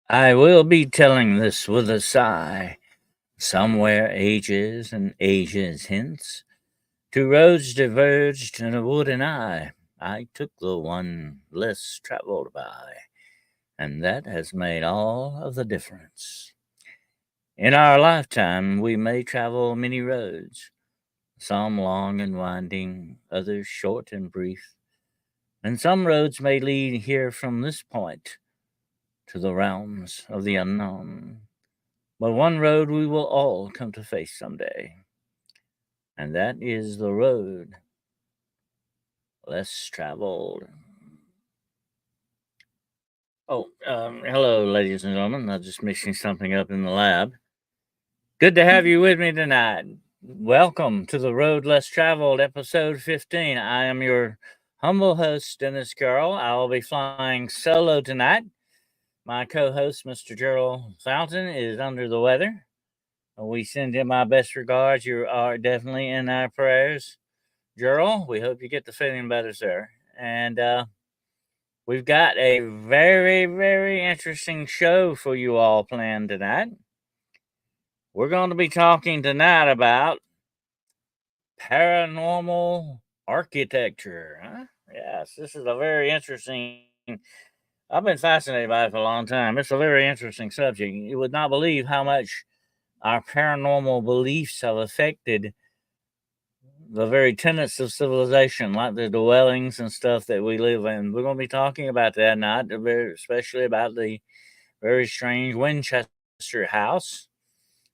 I will be telling this with a sigh. Somewhere ages and ages hence, two roads diverged in a wood, and I took the one less traveled by, and that has made all of the difference. In our lifetime, we may travel many roads, some long and winding, others short and brief, and some roads may lead here from this point to the realms of the unknown. But one road we will all come to face someday, and that is the road less traveled. Hello, ladies and gentlemen. I'm just mixing something up in the lab. Good to have you with me tonight. Welcome to the Road Less Traveled, episode 15. I am your humble host, Dennis Carroll. I will be flying solo tonight. My co host, Mr. Gerald Fountain, is under the weather. We send him my best regards. You are definitely in our prayers. Gerald, we hope you get the feeling better, sir. And we've got a very, very interesting show for you all planned tonight. We're going to be talking tonight about paranormal architecture. Huh? Yes, this is a very interesting. I've been fascinated by it for a long time. It's a very interesting subject. You would not believe how much our paranormal beliefs have affected the very tenets of civilization, like the dwellings and stuff that we live in. We're going to be talking about that tonight, especially about the very strange Winchester house.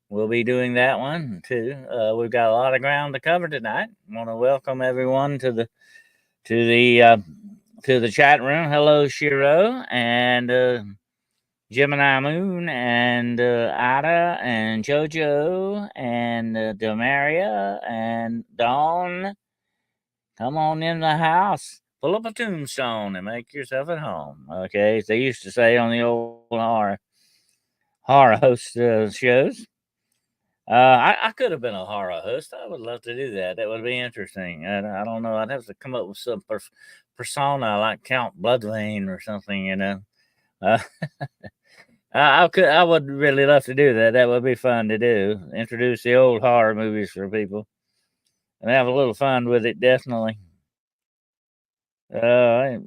We'll be doing that one too. We've got a lot of ground to cover tonight. I want to welcome everyone to the uh, to the chat room. Hello, Shiro and Gemini Moon and Ada and Jojo and Demaria and Dawn. Come on in the house. Pull up a tombstone and make yourself at home. Okay, as they used to say on the old horror host shows. I could have been a horror host. I would love to do that. That would be interesting. I don't know. I'd have to come up with some persona like Count Bloodvein or something. Uh, I would really love to do that. That would be fun to do. Introduce the old horror movies for people and have a little fun with it. Definitely. Uh,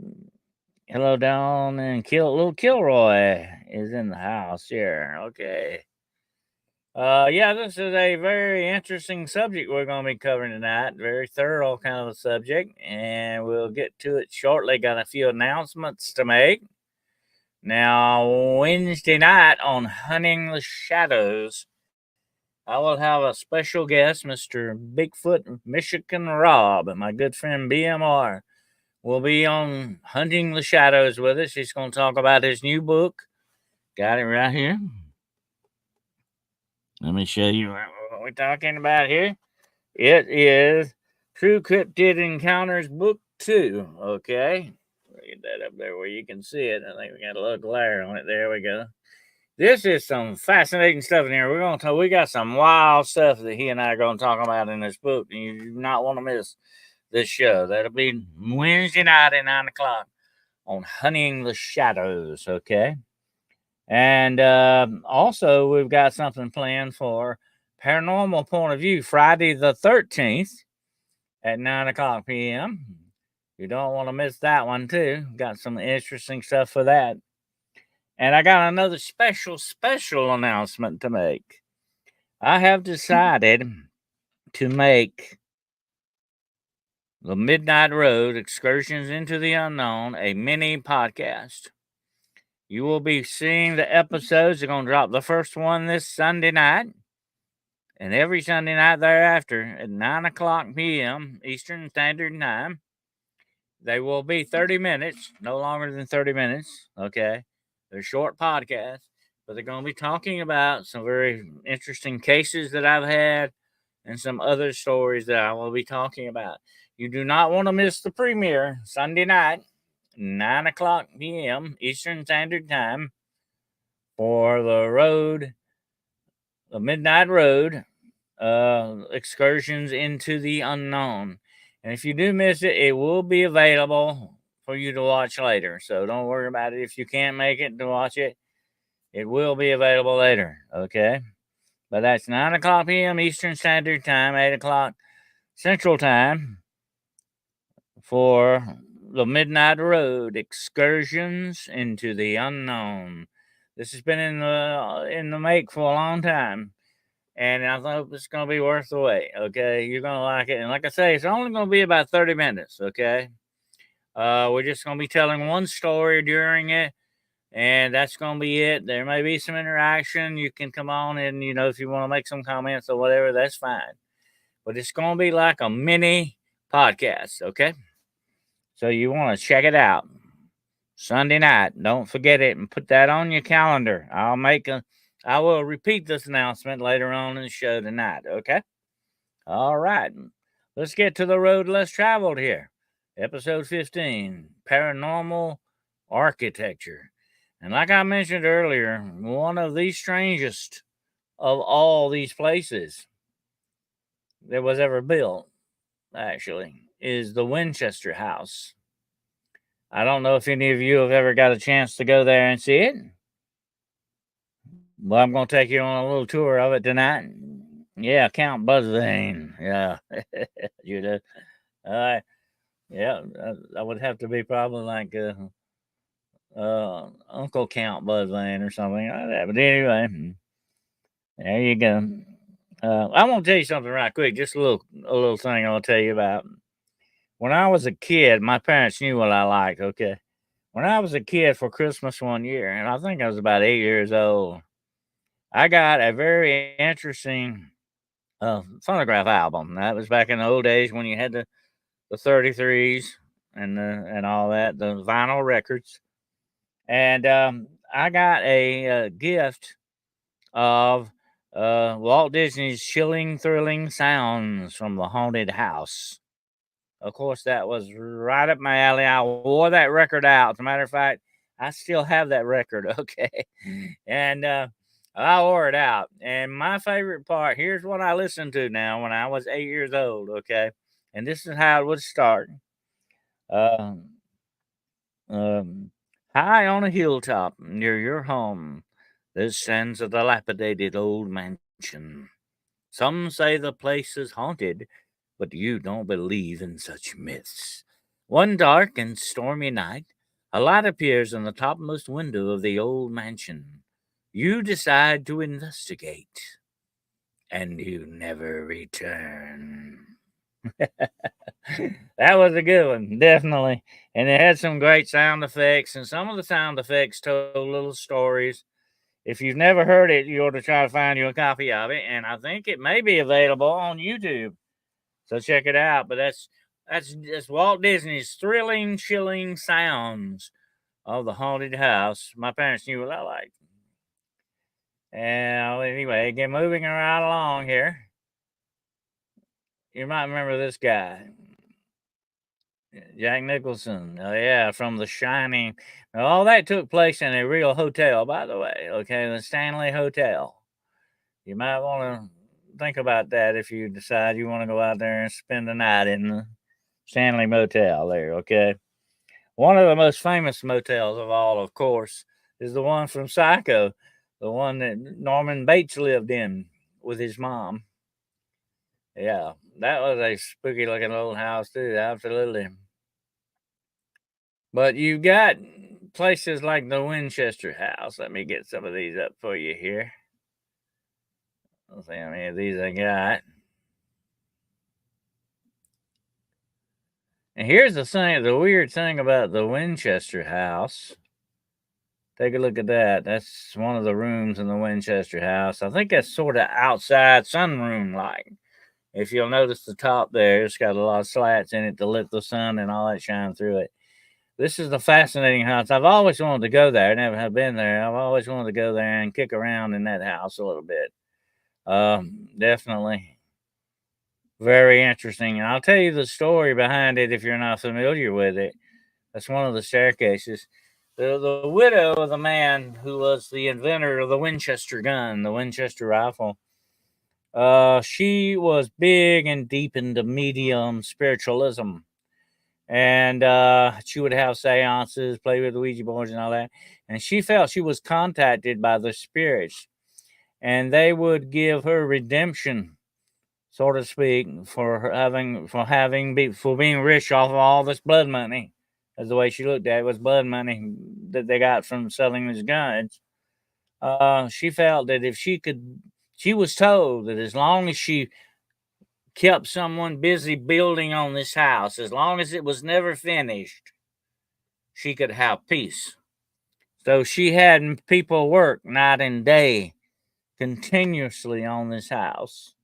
Hello down and little Kilroy is in the house here. Okay. Yeah, this is a very interesting subject we're going to be covering tonight. Very thorough kind of a subject, and we'll get to it shortly. Got a few announcements to make. Now, Wednesday night on Hunting the Shadows, I will have a special guest, Mr. Bigfoot Michigan Rob, my good friend BMR. Will be on Hunting the Shadows with us. He's going to talk about his new book. Got it right here. Let me show you what we're talking about here. It is True Cryptid Encounters Book 2. Okay. Get that up there where you can see it. I think we got a little glare on it. There we go. This is some fascinating stuff in here. We got some wild stuff that he and I are going to talk about in this book. And you do not want to miss this show. That'll be Wednesday night at 9 o'clock on Hunting the Shadows. Okay. And also, we've got something planned for Paranormal Point of View Friday the 13th at 9 o'clock p.m. You don't want to miss that one, too. Got some interesting stuff for that. And I got another special announcement to make. I have decided to make the Midnight Road Excursions into the Unknown a mini podcast. You will be seeing the episodes. They're going to drop the first one this Sunday night. And every Sunday night thereafter at 9 o'clock p.m. Eastern Standard Time. They will be 30 minutes, no longer than 30 minutes. Okay. They're short podcasts, but they're going to be talking about some very interesting cases that I've had and some other stories that I will be talking about. You do not want to miss the premiere Sunday night, 9 o'clock p.m. Eastern Standard Time for the Midnight Road excursions into the unknown. And if you do miss it, it will be available for you to watch later. So don't worry about it if you can't make it to watch it. It will be available later, okay? But that's 9 o'clock p.m. Eastern Standard Time, 8 o'clock Central Time for the Midnight Road Excursions into the Unknown. This has been in the make for a long time, and I hope it's going to be worth the wait. Okay, you're going to like it, and like I say, it's only going to be about 30 minutes. Okay, we're just going to be telling one story during it, and that's going to be it. There may be some interaction. You can come on and if you want to make some comments or whatever, that's fine. But it's going to be like a mini podcast. Okay. So you want to check it out Sunday night. Don't forget it and put that on your calendar. I will repeat this announcement later on in the show tonight. Okay. All right. Let's get to the road less traveled here. Episode 15, Paranormal Architecture. And like I mentioned earlier, one of the strangest of all these places that was ever built, actually, is the Winchester House. I don't know if any of you have ever got a chance to go there and see it. Well, I'm going to take you on a little tour of it tonight. Yeah, Count Buzzvane. Yeah. You know. Yeah, I would have to be probably like Uncle Count Buzzvane or something like that. But anyway, there you go. I want to tell you something right quick. Just a little thing I'll tell you about. When I was a kid, my parents knew what I liked. Okay, when I was a kid for Christmas one year, and I think I was about 8 years old, I got a very interesting phonograph album. That was back in the old days when you had the 33s and all that, the vinyl records. And I got a gift of Walt Disney's Chilling, Thrilling Sounds from the Haunted House. Of course, that was right up my alley. I wore that record out. As a matter of fact, I still have that record, okay? And I wore it out. And my favorite part, here's what I listened to now when I was 8 years old, okay? And this is how it would start. Um, High on a hilltop near your home, there stands a dilapidated old mansion. Some say the place is haunted, but you don't believe in such myths. One dark and stormy night, a light appears in the topmost window of the old mansion. You decide to investigate, and you never return. That was a good one, definitely. And it had some great sound effects, and some of the sound effects told little stories. If you've never heard it, you ought to try to find you a copy of it, and I think it may be available on YouTube. So check it out. But that's Walt Disney's thrilling, chilling sounds of the haunted house. My parents knew what I liked. And anyway, get moving right along here. You might remember this guy, Jack Nicholson. Oh yeah, from The Shining. Now, all that took place in a real hotel, by the way. Okay, the Stanley Hotel. You might want to think about that if you decide you want to go out there and spend the night in the Stanley Motel there. Okay, one of the most famous motels of all, of course, is the one from Psycho, the one that Norman Bates lived in with his mom. Yeah, that was a spooky looking old house too. Absolutely. But you got places like the Winchester House. Let me get some of these up for you here. Let's see how many of these I got. And here's the weird thing about the Winchester House. Take a look at that. That's one of the rooms in the Winchester House. I think that's sort of outside sunroom like. If you'll notice the top there, it's got a lot of slats in it to let the sun and all that shine through it. This is a fascinating house. I've always wanted to go there. I never have been there. I've always wanted to go there and kick around in that house a little bit. Definitely very interesting. And I'll tell you the story behind it if you're not familiar with it. That's one of the staircases. The widow of the man who was the inventor of the Winchester gun, the Winchester rifle, she was big and deep into medium spiritualism. and she would have seances, play with the Ouija boards and all that. And she felt she was contacted by the spirits, and they would give her redemption, so to speak, for being rich off of all this blood money. That's the way she looked at it, was blood money that they got from selling these guns. She felt that if she was told that as long as she kept someone busy building on this house, as long as it was never finished, she could have peace. So she had people work night and day continuously on this house.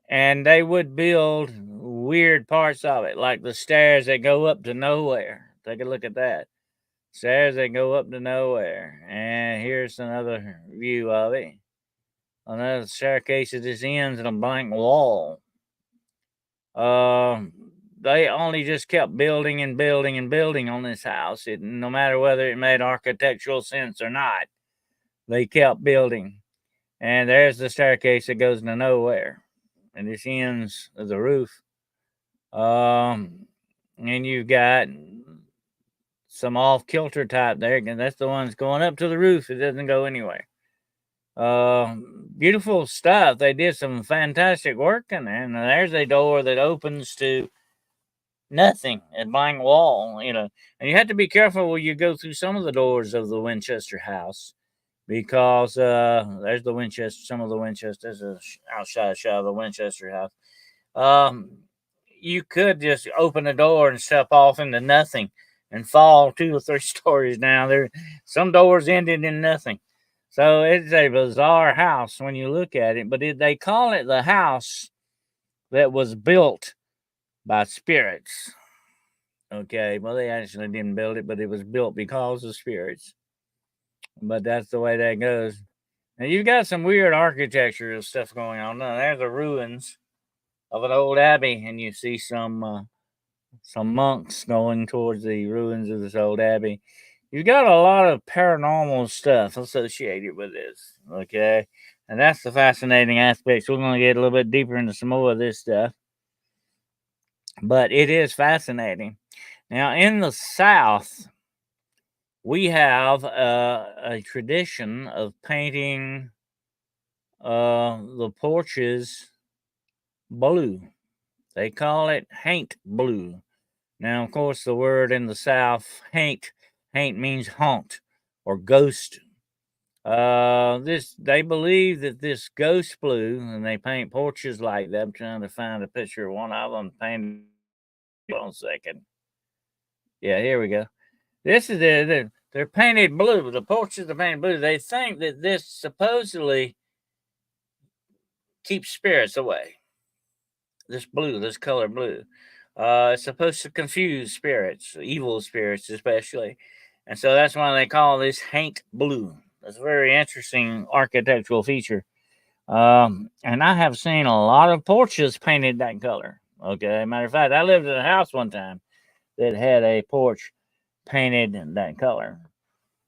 And they would build weird parts of it, like the stairs that go up to nowhere. Take a look at that. Stairs that go up to nowhere. And here's another view of it. Another staircase that just ends in a blank wall. They only just kept building and building and building on this house. No matter whether it made architectural sense or not, they kept building. And there's the staircase that goes to nowhere. And this ends at the roof. And you've got some off kilter type there, and that's the ones going up to the roof. It doesn't go anywhere. Beautiful stuff. They did some fantastic work in there. And there's a door that opens to nothing, a blank wall, And you have to be careful when you go through some of the doors of the Winchester house, because there's the Winchester, some of the Winchesters outside shot of the Winchester house. You could just open the door and step off into nothing and fall 2 or 3 stories down. There, some doors ended in nothing. So it's a bizarre house when you look at it, but they call it the house that was built by spirits. Okay, well, they actually didn't build it, but it was built because of spirits. But that's the way that goes. Now, you've got some weird architecture and stuff going on. Now, there's the ruins of an old abbey, and you see some monks going towards the ruins of this old abbey. You've got a lot of paranormal stuff associated with this, okay? And that's the fascinating aspect. So we're going to get a little bit deeper into some more of this stuff. But it is fascinating. Now, in the South, we have a tradition of painting the porches blue. They call it haint blue. Now, of course, the word in the South, haint means haunt or ghost. They believe that this ghost blue, and they paint porches like that. I'm trying to find a picture of one of them painted. Hold on a second. Yeah, here we go. This is they're painted blue. The porches are painted blue. They think that this supposedly keeps spirits away. This blue, this color blue. It's supposed to confuse spirits, evil spirits especially. And so that's why they call this haint blue. That's a very interesting architectural feature. And I have seen a lot of porches painted that color. Okay. Matter of fact, I lived in a house one time that had a porch painted that color.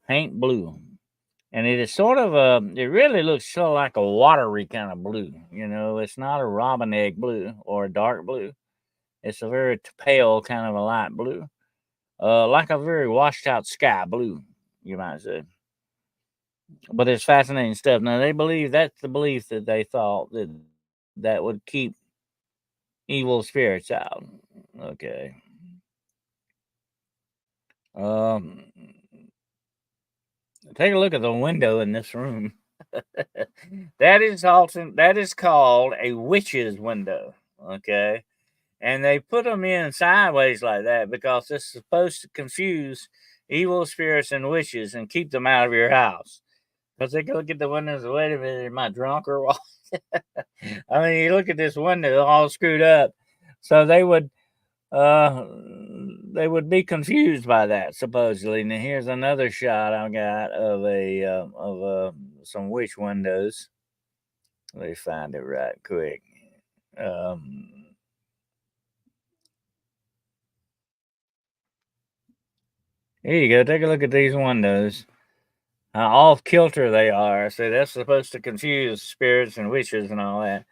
Haint blue. And it is sort of it really looks sort of like a watery kind of blue. It's not a robin egg blue or a dark blue. It's a very pale kind of a light blue. Like a very washed out sky blue, you might say. But it's fascinating stuff. Now, they believe that's the belief that they thought that would keep evil spirits out. Okay. Take a look at the window in this room. That is called a witch's window. Okay. And they put them in sideways like that because it's supposed to confuse evil spirits and witches and keep them out of your house. Because they go look at the windows, wait a minute, am I drunk or what? I mean, you look at this window all screwed up. So they would be confused by that, supposedly. Now here's another shot I got of some witch windows. Let me find it right quick. Here you go. Take a look at these windows. How off kilter they are. So that's supposed to confuse spirits and witches and all that.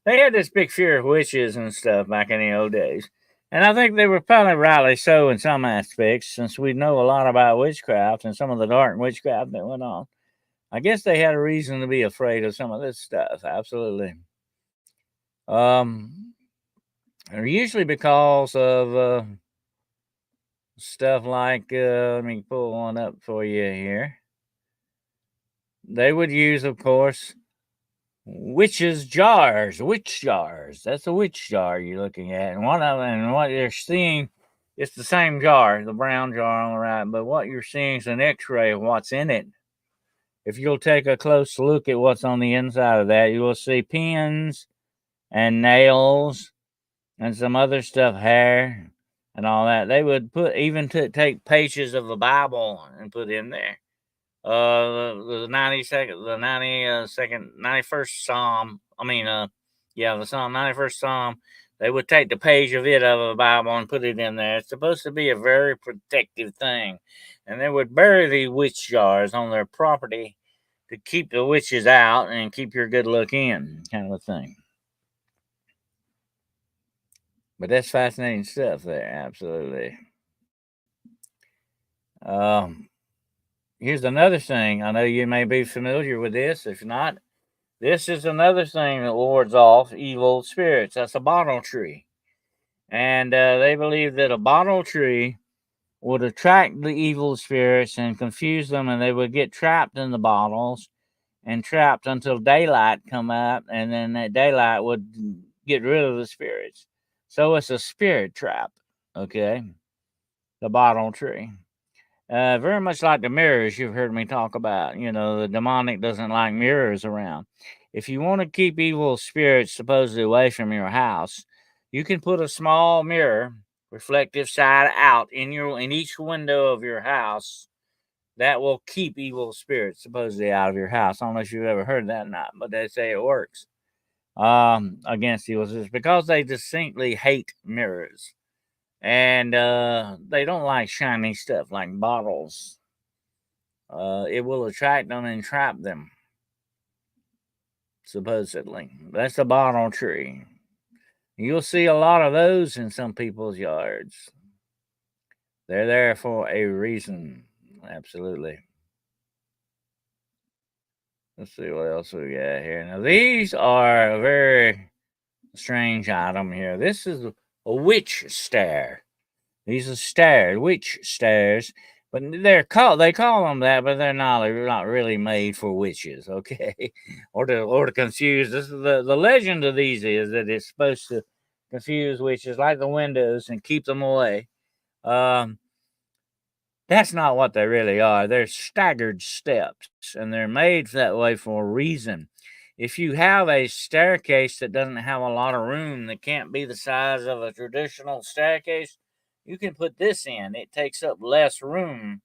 They had this big fear of witches and stuff back in the old days. And I think they were probably rightly so in some aspects, since we know a lot about witchcraft and some of the dark witchcraft that went on. I guess they had a reason to be afraid of some of this stuff. Absolutely. Um, Usually because of stuff like, let me pull one up for you here. They would use, of course, witch jars. That's a witch jar you're looking at. And one of them, and what you're seeing, it's the same jar, the brown jar on the right, but what you're seeing is an x-ray of what's in it. If you'll take a close look at what's on the inside of that, you will see pins and nails and some other stuff, hair and all that. They would put even to take pages of the Bible and put in there. The 92nd, the 92nd, 91st Psalm. The Psalm 91st Psalm. They would take the page of it of the Bible and put it in there. It's supposed to be a very protective thing, and they would bury the witch jars on their property to keep the witches out and keep your good luck in, kind of a thing. But that's fascinating stuff there, absolutely. Here's another thing. I know you may be familiar with this. If not, this is another thing that wards off evil spirits. That's a bottle tree. And they believe that a bottle tree would attract the evil spirits and confuse them, and they would get trapped in the bottles and trapped until daylight come up, and then that daylight would get rid of the spirits. So it's a spirit trap, okay? The bottle tree. Very much like the mirrors you've heard me talk about. You know, the demonic doesn't like mirrors around. If you want to keep evil spirits supposedly away from your house, you can put a small mirror, reflective side out, in each window of your house. That will keep evil spirits supposedly out of your house. I don't know if you've ever heard that or not, but they say it works against evil spirits because they distinctly hate mirrors. And they don't like shiny stuff like bottles. It will attract them and trap them, supposedly. That's a bottle tree. You'll see a lot of those in some people's yards. They're there for a reason. Absolutely. Let's see what else we got here. Now, these are a very strange item here. This is a witch stare. These are stairs, witch stairs, but they call them that, but they're not really made for witches, okay? or to confuse. This is the legend of these is that it's supposed to confuse witches like the windows and keep them away. That's not what they really are. They're staggered steps, and they're made that way for a reason. If you have a staircase that doesn't have a lot of room, that can't be the size of a traditional staircase, you can put this in. It takes up less room.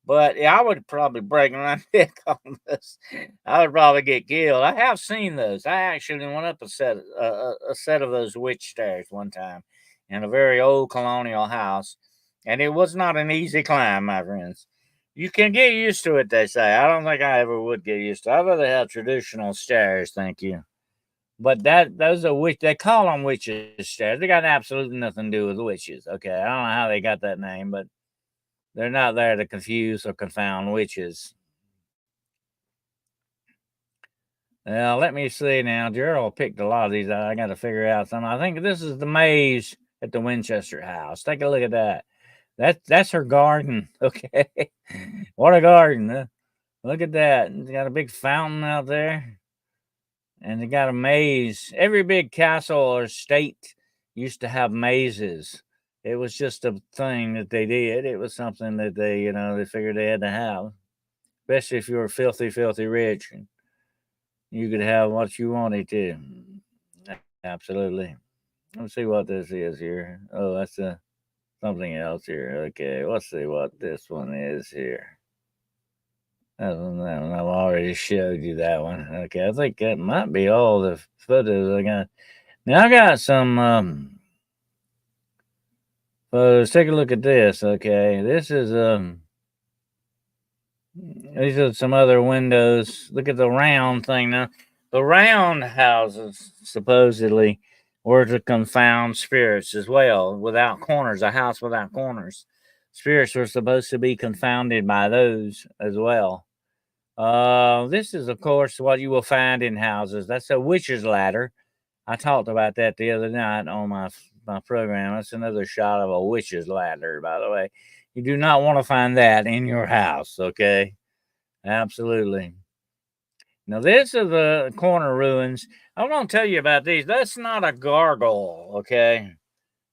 But I would probably break my neck on this. I would probably get killed. I have seen those. I actually went up a set of those witch stairs one time in a very old colonial house, and it was not an easy climb, my friends. You can get used to it, they say. I don't think I ever would get used to it. I'd rather have traditional stairs, thank you. But those are witch. They call them witches stairs. They got absolutely nothing to do with witches. Okay, I don't know how they got that name, but they're not there to confuse or confound witches. Now, let me see now. Gerald picked a lot of these. I got to figure out some. I think this is the maze at the Winchester house. Take a look at that. That's her garden. Okay. What a garden. Look at that. It's got a big fountain out there. And they got a maze. Every big castle or state used to have mazes. It was just a thing that they did. It was something that they figured they had to have, especially if you were filthy, filthy rich. And you could have what you wanted to. Absolutely. Let's see what this is here. Oh, that's something else here. Okay, let's see what this one is here. That one, I've already showed you that one. Okay, I think that might be all the photos I got. Now I got some photos. Take a look at this. Okay, this is these are some other windows. Look at the round thing now. The round houses supposedly or to confound spirits as well. Without corners, a house without corners. Spirits were supposed to be confounded by those as well. This is, of course, what you will find in houses. That's a witch's ladder. I talked about that the other night on my program. That's another shot of a witch's ladder, by the way. You do not want to find that in your house, okay? Absolutely. Now, this is the corner ruins. I'm going to tell you about these. That's not a gargoyle, okay?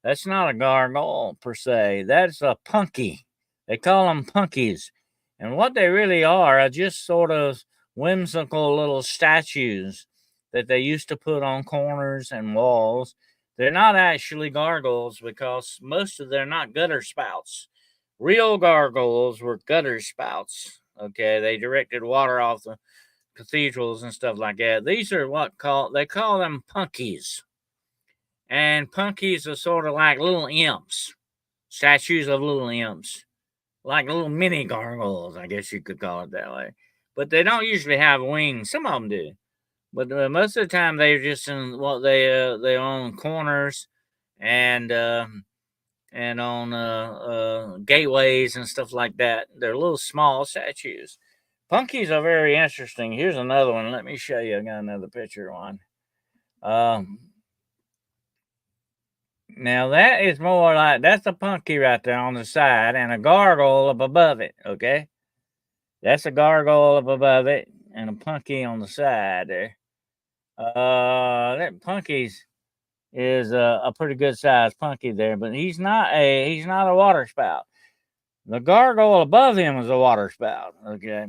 That's not a gargoyle per se. That's a punky. They call them punkies. And what they really are just sort of whimsical little statues that they used to put on corners and walls. They're not actually gargoyles because most of they're not gutter spouts. Real gargoyles were gutter spouts. Okay, they directed water off the cathedrals and stuff like that. These are they call them punkies. And punkies are sort of like little imps, statues of little imps, like little mini gargoyles, I guess you could call it that way. But they don't usually have wings. Some of them do, but most of the time they're just in what they own corners and on gateways and stuff like that. They're little small statues. Punkies are very interesting. Here's another one. Let me show you. I got another picture of one. Now that is more like that's a punky right there on the side and a gargoyle up above it. Okay, that's a gargoyle up above it and a punky on the side there. That punky's is a pretty good sized punky there, but he's not a water spout. The gargoyle above him is a water spout. Okay,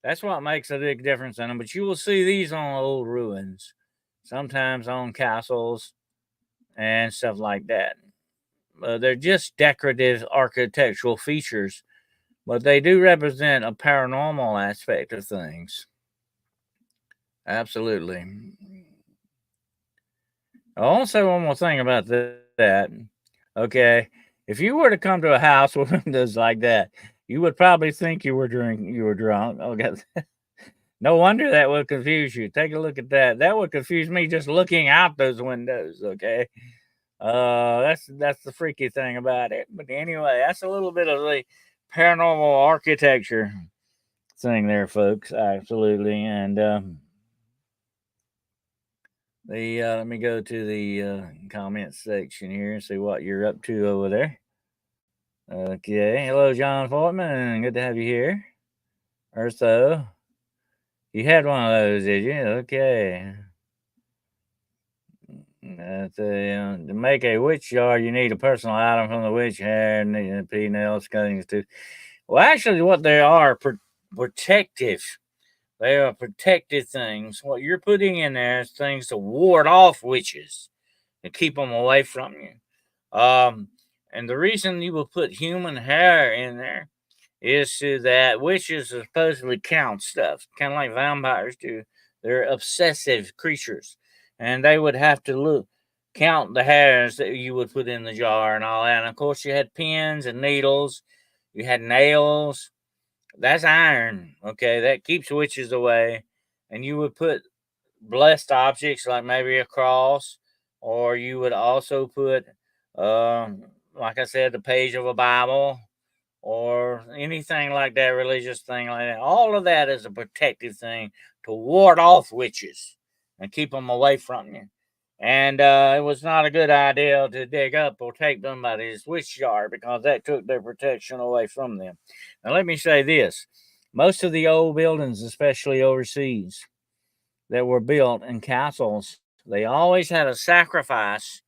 that's what makes a big difference in them. But you will see these on old ruins, sometimes on castles and stuff like that. They're just decorative architectural features, but they do represent a paranormal aspect of things. Absolutely. I want to say one more thing about that. Okay, if you were to come to a house with windows like that, you would probably think you were drunk. Okay, no wonder that would confuse you. Take a look at that. That would confuse me just looking out those windows. Okay. That's the freaky thing about it. But anyway, that's a little bit of the paranormal architecture thing there, folks. Absolutely. And let me go to the comment section here and see what you're up to over there. Okay, hello, John Fortman. Good to have you here. Or so. You had one of those, did you? Okay. To make a witch jar, you need a personal item from the witch hair and pea nails, cuttings too. Well, actually, what they are protective. They are protective things. What you're putting in there is things to ward off witches and keep them away from you. And the reason you will put human hair in there is so that witches supposedly count stuff, kind of like vampires do. They're obsessive creatures, and they would have to count the hairs that you would put in the jar and all that. And of course, you had pins and needles, you had nails. That's iron, okay? That keeps witches away. And you would put blessed objects like maybe a cross, or you would also put, like I said, the page of a Bible or anything like that, religious thing like that. All of that is a protective thing to ward off witches and keep them away from you. And it was not a good idea to dig up or take somebody's witch jar because that took their protection away from them. Now, let me say this. Most of the old buildings, especially overseas, that were built in castles, they always had a sacrifice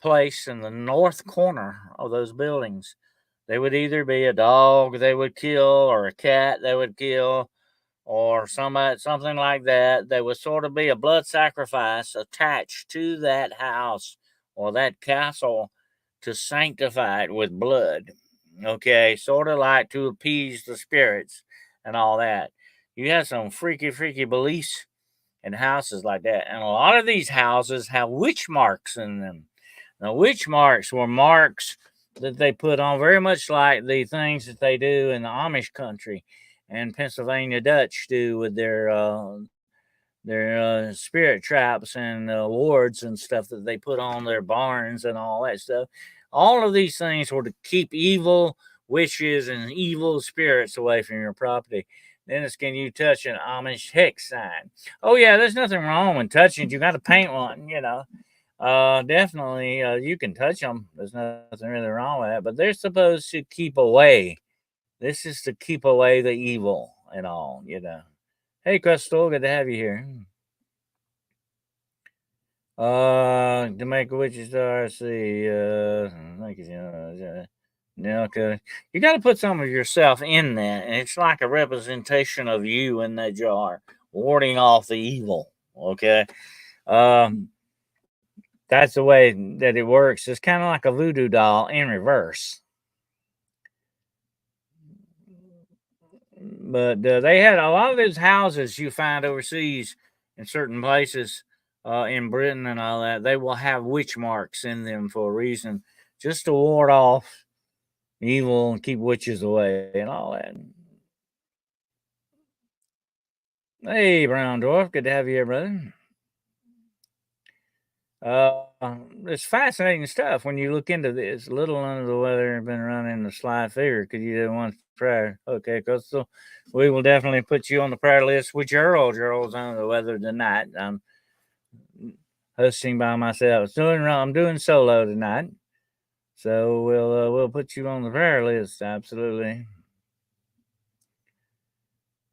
place in the north corner of those buildings. They would either be a dog they would kill or a cat they would kill or something like that. There would sort of be a blood sacrifice attached to that house or that castle to sanctify it with blood. Okay, sort of like to appease the spirits and all that. You have some freaky beliefs in houses like that. And a lot of these houses have witch marks in them. Now, witch marks were marks that they put on very much like the things that they do in the Amish country and Pennsylvania Dutch do with their spirit traps and wards and stuff that they put on their barns and all that stuff. All of these things were to keep evil witches and evil spirits away from your property. Dennis, can you touch an Amish hex sign? Oh yeah, there's nothing wrong with touching it. You got to paint one, you know. Definitely, you can touch them. There's nothing really wrong with that, but they're supposed to keep away. This is to keep away the evil and all, you know. Hey, Crystal, good to have you here. To make a witch's star, see, like, okay. You got to put some of yourself in that, and it's like a representation of you in that jar, warding off the evil. Okay. Um, that's the way that it works. It's kind of like a voodoo doll in reverse. But they had a lot of those houses you find overseas in certain places in Britain and all that. They will have witch marks in them for a reason, just to ward off evil and keep witches away and all that. Hey, Brown Dwarf, good to have you here, brother. It's fascinating stuff when you look into this. A little under the weather, been running the slide figure. Could you do one prayer? Okay, Crystal. We will definitely put you on the prayer list with Gerald. Gerald's under the weather tonight. I'm hosting by myself. I'm doing solo tonight. So we'll put you on the prayer list. Absolutely.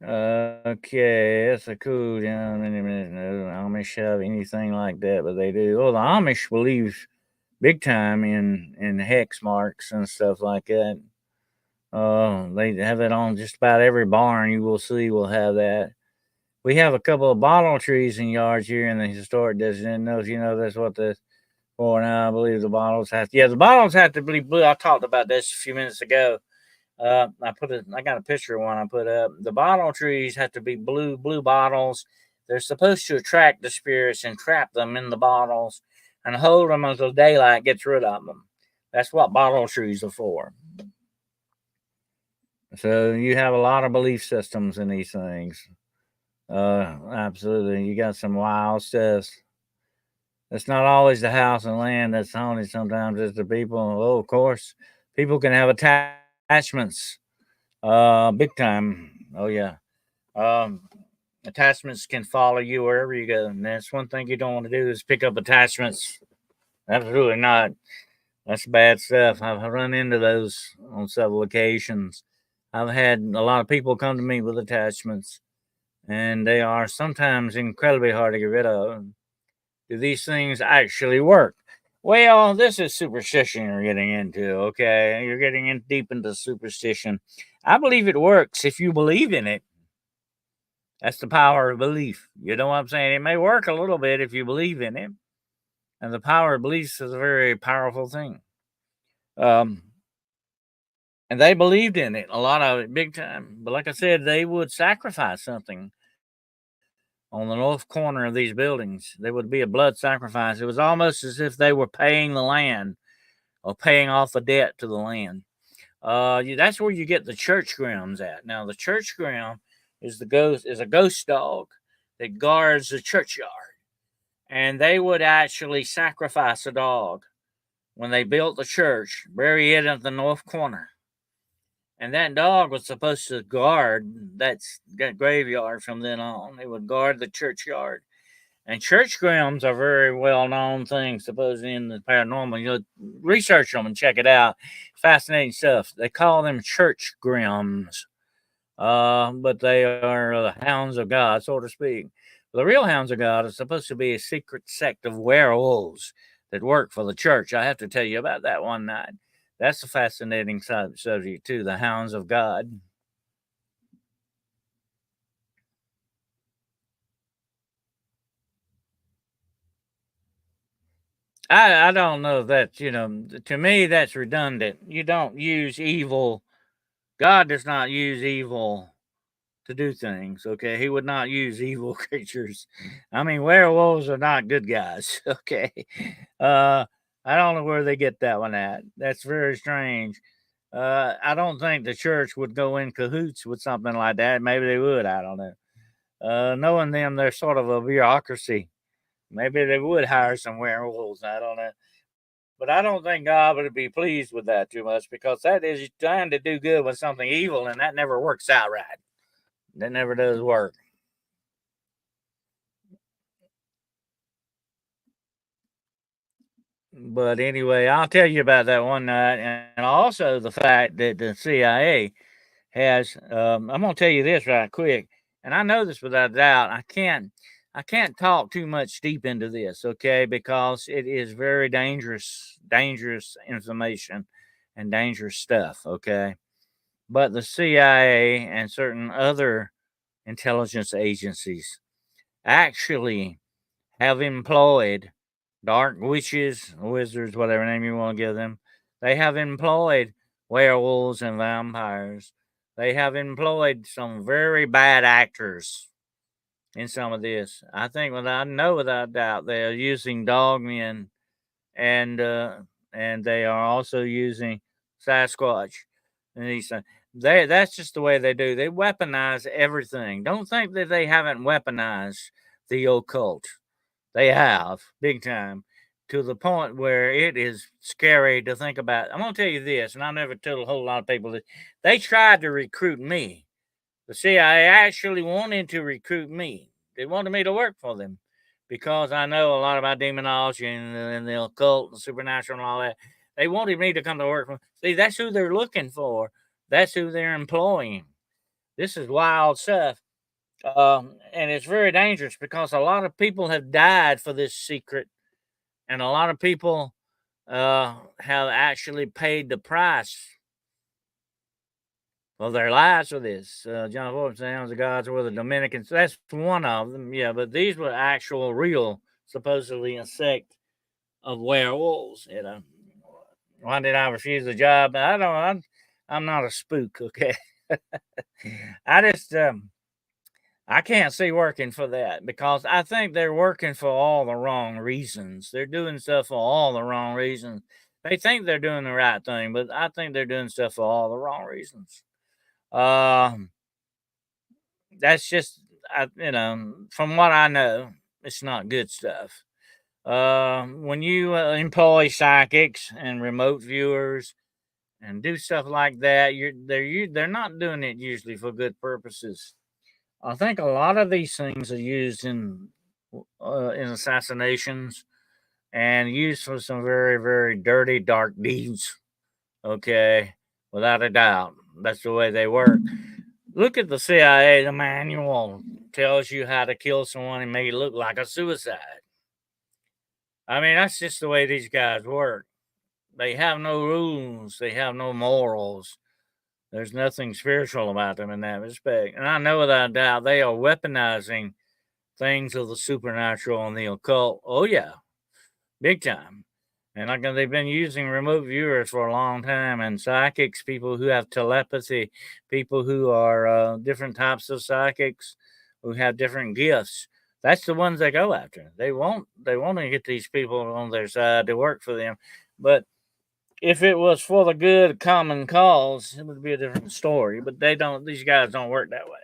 Okay, that's a cool. Amish have anything like that, but they do. Well, the Amish believe big time in hex marks and stuff like that. They have it on just about every barn you will see will have that. We have a couple of bottle trees in yards here in the historic district. I don't know if you know that's what the for now. I believe the bottles have to, yeah, the bottles have to be blue. I talked about this a few minutes ago. I got a picture of one I put up. The bottle trees have to be blue bottles. They're supposed to attract the spirits and trap them in the bottles and hold them until daylight gets rid of them. That's what bottle trees are for. So you have a lot of belief systems in these things. Absolutely. You got some wild stuff. It's not always the house and land that's haunted. Sometimes it's the people. Oh, of course, people can have attachments. Big time. Oh yeah. Um, Attachments can follow you wherever you go, and that's one thing you don't want to do is pick up attachments. Absolutely not. That's bad stuff. I've run into those on several occasions. I've had a lot of people come to me with attachments, and they are sometimes incredibly hard to get rid of. Do these things actually work? Well, this is superstition you're getting into, okay? You're getting in deep into superstition. I believe it works if you believe in it. That's the power of belief. You know what I'm saying? It may work a little bit if you believe in it. And the power of belief is a very powerful thing. Um, and they believed in it, a lot of it, big time. But like I said, they would sacrifice something on the north corner of these buildings. There would be a blood sacrifice. It was almost as if they were paying the land or paying off a debt to the land. That's where you get the church grounds at. Now, the church ground is a ghost dog that guards the churchyard, and they would actually sacrifice a dog when they built the church, bury it at the north corner, and that dog was supposed to guard that graveyard from then on. It would guard the churchyard. And church grounds are very well known things, supposedly in the paranormal. Research them and check it out. Fascinating stuff. They call them church grounds, but they are the hounds of God, so to speak. The real hounds of God are supposed to be a secret sect of werewolves that work for the church. I have to tell you about that one night. That's a fascinating subject, too, the hounds of God. I don't know if that's, to me, that's redundant. You don't use evil. God does not use evil to do things, okay? He would not use evil creatures. I mean, werewolves are not good guys, okay? Uh, I don't know where they get that one at. That's very strange. I don't think the church would go in cahoots with something like that. Maybe they would. I don't know. Knowing them, they're sort of a bureaucracy. Maybe they would hire some werewolves. I don't know. But I don't think God would be pleased with that too much because that is trying to do good with something evil, and that never works out right. That never does work. But anyway, I'll tell you about that one night, and also the fact that the CIA has. I'm gonna tell you this right quick, and I know this without a doubt. I can't talk too much deep into this, okay, because it is very dangerous information and dangerous stuff, okay. But the CIA and certain other intelligence agencies actually have employed dark witches, wizards, whatever name you want to give them. They have employed werewolves and vampires. They have employed some very bad actors in some of this. I think I know without doubt they are using dogmen and they are also using Sasquatch and these things. That's just the way they do. They weaponize everything. Don't think that they haven't weaponized the occult. They have, big time, to the point where it is scary to think about. I'm gonna tell you this, and I never told a whole lot of people this. They tried to recruit me. The CIA actually wanted to recruit me. They wanted me to work for them because I know a lot about demonology and the occult and supernatural and all that. They wanted me to come to work for them. See, that's who they're looking for. That's who they're employing. This is wild stuff. And it's very dangerous because a lot of people have died for this secret, and a lot of people have actually paid the price of their lives for this. John Forbes sounds the gods were the Dominicans. That's one of them, yeah. But these were actual, real, supposedly a sect of werewolves. You know, why did I refuse the job? I don't. I'm not a spook. Okay, I just I can't see working for that because I think they're working for all the wrong reasons. They're doing stuff for all the wrong reasons. They think they're doing the right thing, but I think they're doing stuff for all the wrong reasons. Um, that's just, from what I know, it's not good stuff. When you employ psychics and remote viewers and do stuff like that, they're not doing it usually for good purposes. I think a lot of these things are used in assassinations and used for some very, very dirty, dark deeds. Okay, without a doubt, that's the way they work. Look at the CIA. The manual tells you how to kill someone and make it look like a suicide. I mean, that's just the way these guys work. They have no rules. They have no morals. There's nothing spiritual about them in that respect. And I know without a doubt they are weaponizing things of the supernatural and the occult. Oh yeah, big time. And they've been using remote viewers for a long time, and psychics, people who have telepathy, people who are different types of psychics, who have different gifts. That's the ones they go after. They want to get these people on their side to work for them. But if it was for the good common cause, it would be a different story. But they don't. These guys don't work that way.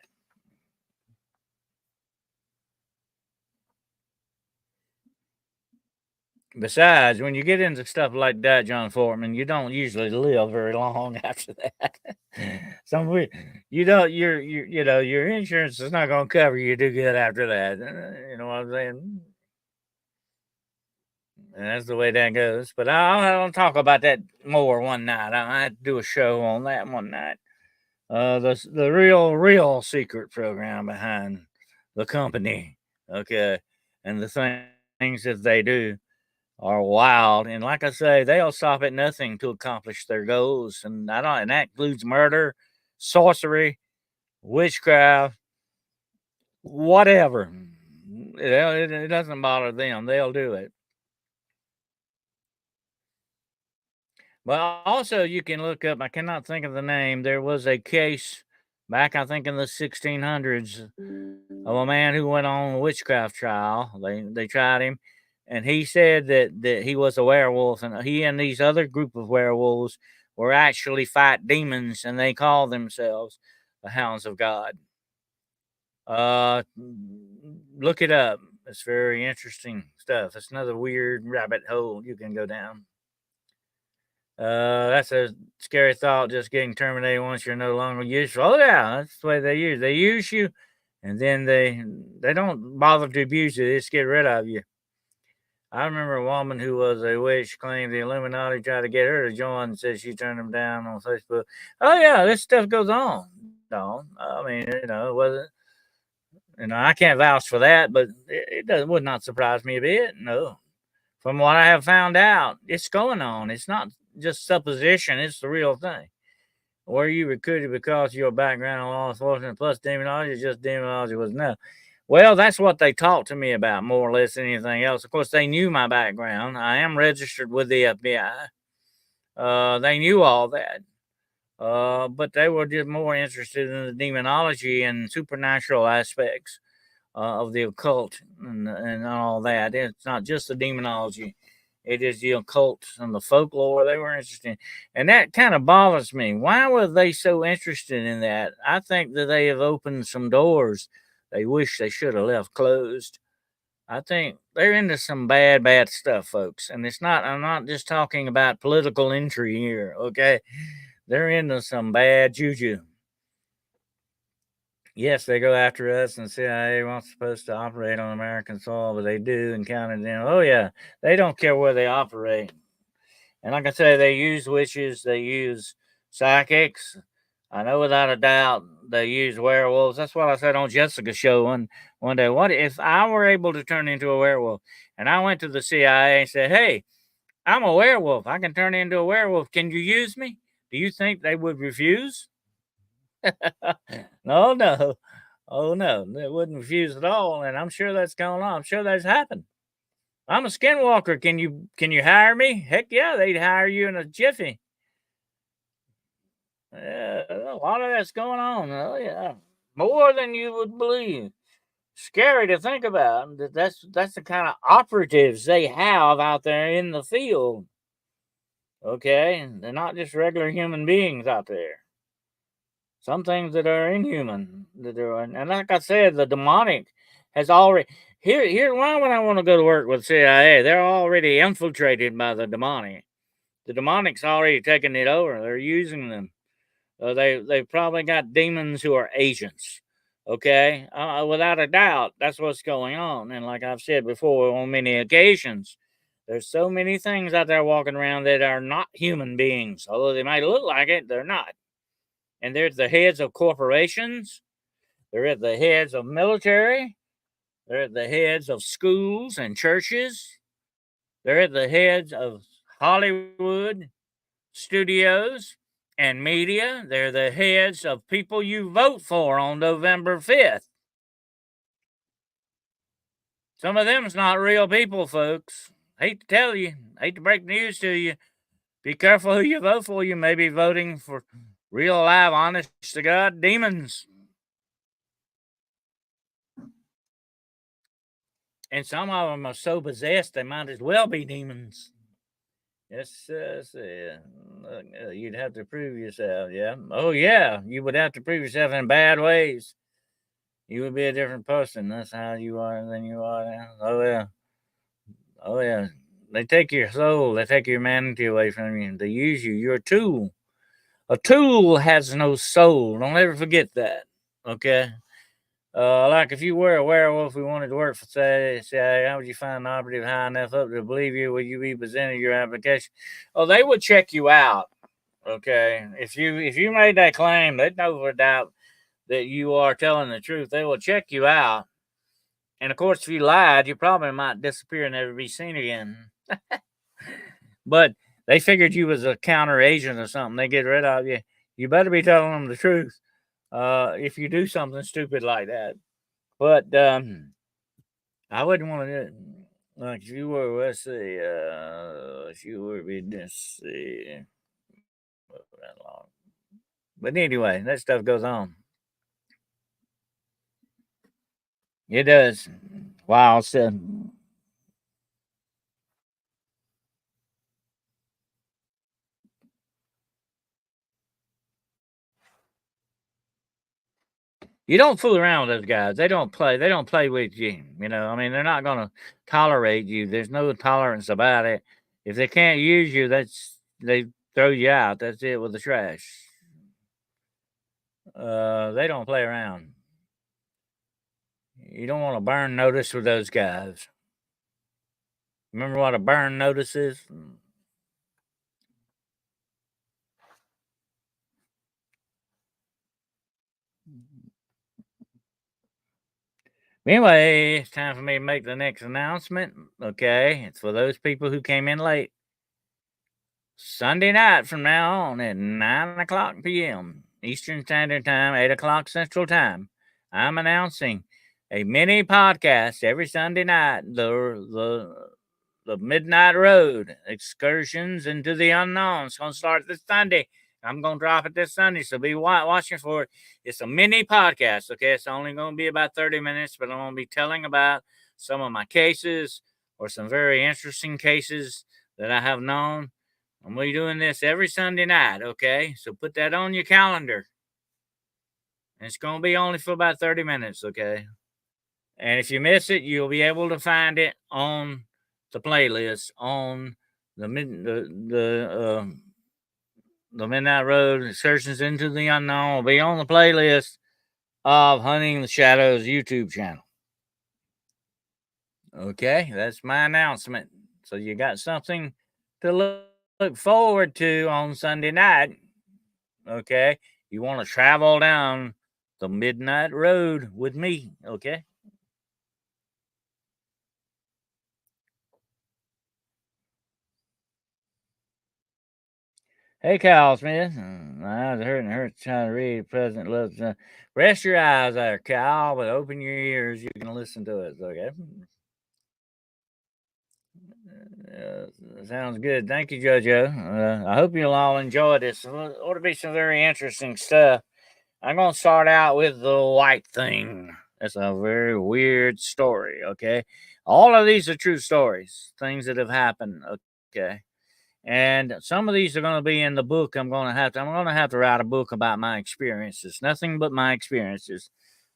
Besides, when you get into stuff like that, John Foreman, you don't usually live very long after that. Some we, you don't, your insurance is not going to cover you too good after that. You know what I'm saying? And that's the way that goes. But I'll talk about that more one night. I had to do a show on that one night. The real secret program behind the company. Okay, and the things that they do are wild. And like I say, they'll stop at nothing to accomplish their goals. And that includes murder, sorcery, witchcraft, whatever. It doesn't bother them. They'll do it. But also, you can look up. I cannot think of the name. There was a case back, I think, in the 1600s of a man who went on a witchcraft trial. They tried him, and he said that he was a werewolf, and he and these other group of werewolves were actually fight demons, and they call themselves the Hounds of God. Uh, look it up. It's very interesting stuff. It's another weird rabbit hole you can go down. That's a scary thought. Just getting terminated once you're no longer useful. Oh yeah, that's the way they use. They use you, and then they don't bother to abuse you. They just get rid of you. I remember a woman who was a witch claimed the Illuminati tried to get her to join and said she turned them down on Facebook. Oh yeah, this stuff goes on. No, I mean, it wasn't. I can't vouch for that, but would not surprise me a bit. No, from what I have found out, it's going on. It's not just supposition; it's the real thing. Were you recruited because of your background in law enforcement plus demonology? Just demonology was no. Well, that's what they talked to me about more or less than anything else. Of course, they knew my background. I am registered with the FBI. They knew all that. But they were just more interested in the demonology and supernatural aspects of the occult and all that. It's not just the demonology. It is the occult and the folklore they were interested in. And that kind of bothers me. Why were they so interested in that? I think that they have opened some doors they wish they should have left closed. I think they're into some bad, bad stuff, folks. And I'm not just talking about political intrigue here, okay? They're into some bad juju. Yes, they go after us, and CIA wasn't supposed to operate on American soil, but they do and counted them. Oh, yeah, they don't care where they operate. And like I say, they use witches, they use psychics. I know without a doubt they use werewolves. That's what I said on Jessica's show one day. What if I were able to turn into a werewolf and I went to the CIA and said, "Hey, I'm a werewolf. I can turn into a werewolf. Can you use me?" Do you think they would refuse? No, no. Oh no, they wouldn't refuse at all, and I'm sure that's going on. I'm sure that's happened. I'm a skinwalker. Can you hire me? Heck yeah, they'd hire you in a jiffy. Yeah, a lot of that's going on. Oh yeah, more than you would believe. Scary to think about. That's the kind of operatives they have out there in the field. Okay, they're not just regular human beings out there. Some things that are inhuman that are, and like I said, the demonic has already. Here, why would I want to go to work with CIA? They're already infiltrated by the demonic. The demonic's already taken it over. They're using them. They've probably got demons who are agents. Okay, without a doubt, that's what's going on. And like I've said before on many occasions, there's so many things out there walking around that are not human beings. Although they might look like it, they're not. And they're the heads of corporations. They're at the heads of military. They're at the heads of schools and churches. They're at the heads of Hollywood studios and media. They're the heads of people you vote for on November 5th. Some of them's not real people, folks. Hate to tell you, hate to break news to you. Be careful who you vote for. You may be voting for real, live, honest to God demons. And some of them are so possessed they might as well be demons. Yes, look, you'd have to prove yourself. Yeah. Oh, yeah. You would have to prove yourself in bad ways. You would be a different person. That's how you are than you are now. Oh, yeah. Oh, yeah. They take your soul, they take your humanity away from you. They use you. You're a tool. A tool has no soul. Don't ever forget that. Okay. Like if you were a werewolf who wanted to work for say, how would you find an operative high enough up to believe you? Would you be presenting your application? Oh, they would check you out. Okay, if you made that claim, they'd know for a doubt that you are telling the truth. They will check you out, and of course, if you lied, you probably might disappear and never be seen again. But they figured you was a counter agent or something. They get rid of you. You better be telling them the truth. If you do something stupid like that. But I wouldn't want to do it. Like if you were, let's see, if you were, let's see, that long. But anyway, that stuff goes on. It does. Wow. So, You don't fool around with those guys. They don't play. They don't play with you. You know, I mean, they're not going to tolerate you. There's no tolerance about it. If they can't use you, they throw you out. That's it with the trash. They don't play around. You don't want to burn notice with those guys. Remember what a burn notice is? Anyway, it's time for me to make the next announcement. Okay, it's for those people who came in late. Sunday night from now on at 9 o'clock p.m. Eastern Standard Time, 8 o'clock Central Time, I'm announcing a mini podcast every Sunday night. The Midnight Road Excursions into the Unknown. It's going to start this Sunday. I'm going to drop it this Sunday, so be watching for it. It's a mini podcast, okay? It's only going to be about 30 minutes, but I'm going to be telling about some of my cases or some very interesting cases that I have known. I'm going to be doing this every Sunday night, okay? So put that on your calendar. And it's going to be only for about 30 minutes, okay? And if you miss it, you'll be able to find it on the playlist on the Midnight Road Excursions into the Unknown will be on the playlist of Hunting the Shadows YouTube channel. Okay, that's my announcement. So you got something to look forward to on Sunday night. Okay, you want to travel down the Midnight Road with me. Okay. Hey, Kyle Smith. My eyes are hurting. Hurts trying to read. President loves. Rest your eyes there, Kyle, but open your ears. You can listen to it. Okay. Sounds good. Thank you, JoJo. I hope you'll all enjoy this. It ought to be some very interesting stuff. I'm going to start out with the white thing. That's a very weird story. Okay. All of these are true stories, things that have happened. Okay. And some of these are going to be in the book. I'm going to have to write a book about my experiences, nothing but my experiences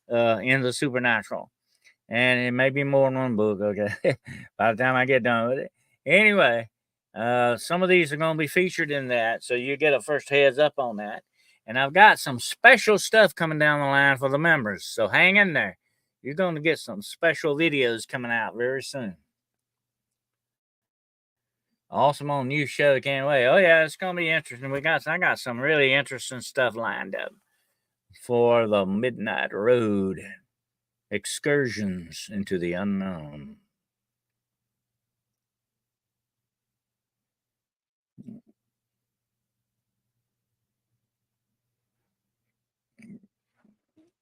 in the supernatural. And it may be more than one book, okay, by the time I get done with it. Anyway, some of these are going to be featured in that, so you get a first heads up on that. And I've got some special stuff coming down the line for the members, so hang in there. You're going to get some special videos coming out very soon. Awesome on new show. Can't wait. Oh yeah, it's gonna be interesting. I got some really interesting stuff lined up for the Midnight Road Excursions into the Unknown.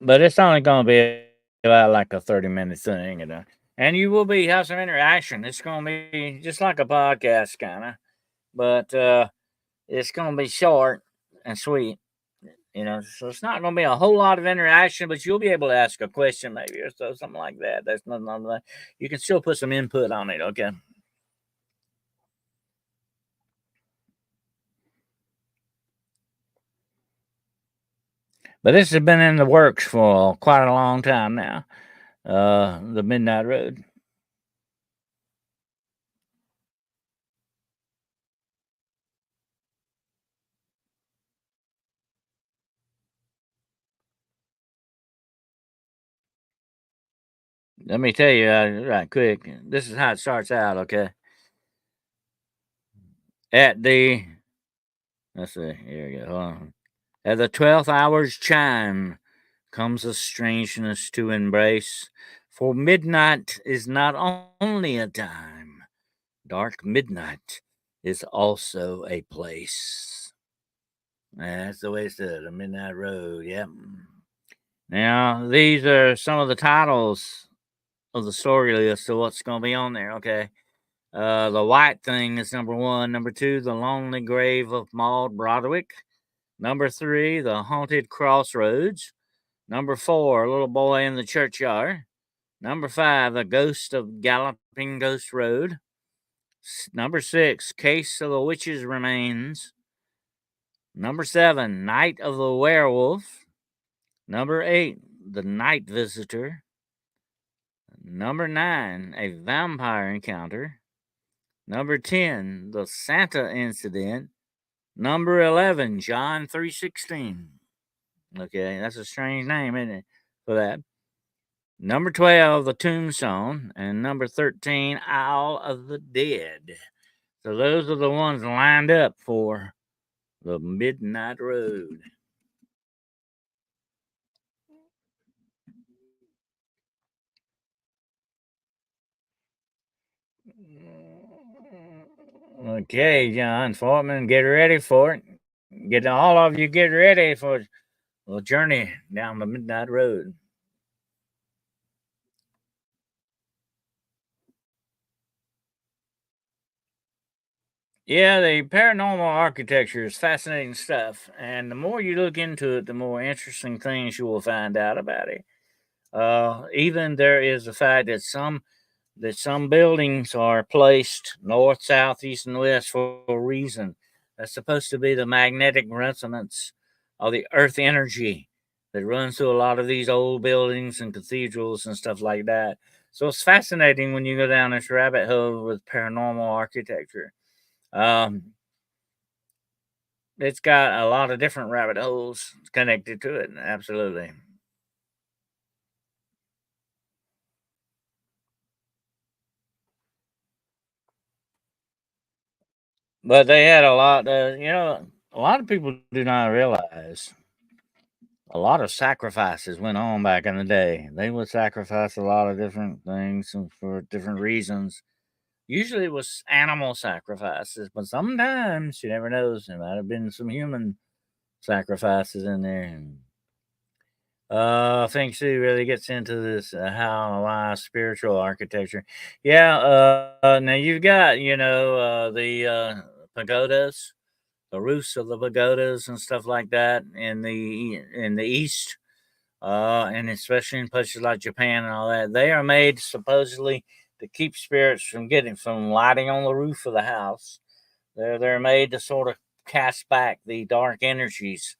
But it's only gonna be about like a 30-minute thing, and you will have some interaction. It's gonna be just like a podcast kinda, but it's gonna be short and sweet. So it's not going to be a whole lot of interaction, but you'll be able to ask a question maybe or something like that. That's nothing like that. You can still put some input on it, okay? But this has been in the works for quite a long time now. The Midnight Road. Let me tell you right quick. This is how it starts out, okay? At the let's see, here we go. Hold on. At the 12th hour's chime comes a strangeness to embrace, for midnight is not only a time. Dark midnight is also a place. That's the way it said, the Midnight Road. Yep. Now, these are some of the titles of the story list of what's going to be on there. Okay. The White Thing is number one. Number two, The Lonely Grave of Maud Broderick. Number three, The Haunted Crossroads. Number four, A Little Boy in the Churchyard. Number five, The Ghost of Galloping Ghost Road. Number six, Case of the Witch's Remains. Number seven, Night of the Werewolf. Number eight, the night visitor. Number 9, a vampire encounter. Number 10, the Santa incident. Number 11, John 3:16. Okay, that's a strange name, isn't it, for that? Number 12, the Tombstone, and number 13, Isle of the Dead. So those are the ones lined up for the Midnight Road. Okay, John Fortman, get ready for it. Get all of you get ready for the journey down the Midnight Road. Yeah, the paranormal architecture is fascinating stuff, and the more you look into it, the more interesting things you will find out about it. Even there is the fact that some buildings are placed north, south, east, and west for a reason. That's supposed to be the magnetic resonance of the earth energy that runs through a lot of these old buildings and cathedrals and stuff like that. So it's fascinating when you go down this rabbit hole with paranormal architecture. Um, it's got a lot of different rabbit holes connected to it. Absolutely. But they had a lot, a lot of people do not realize a lot of sacrifices went on back in the day. They would sacrifice a lot of different things and for different reasons. Usually it was animal sacrifices, but sometimes you never know. There might have been some human sacrifices in there. And Feng Shui really gets into this how and why spiritual architecture. Yeah, now you've got the pagodas, the roofs of the pagodas and stuff like that in the east, and especially in places like Japan and all that. They are made supposedly to keep spirits from getting from lighting on the roof of the house. They're made to sort of cast back the dark energies.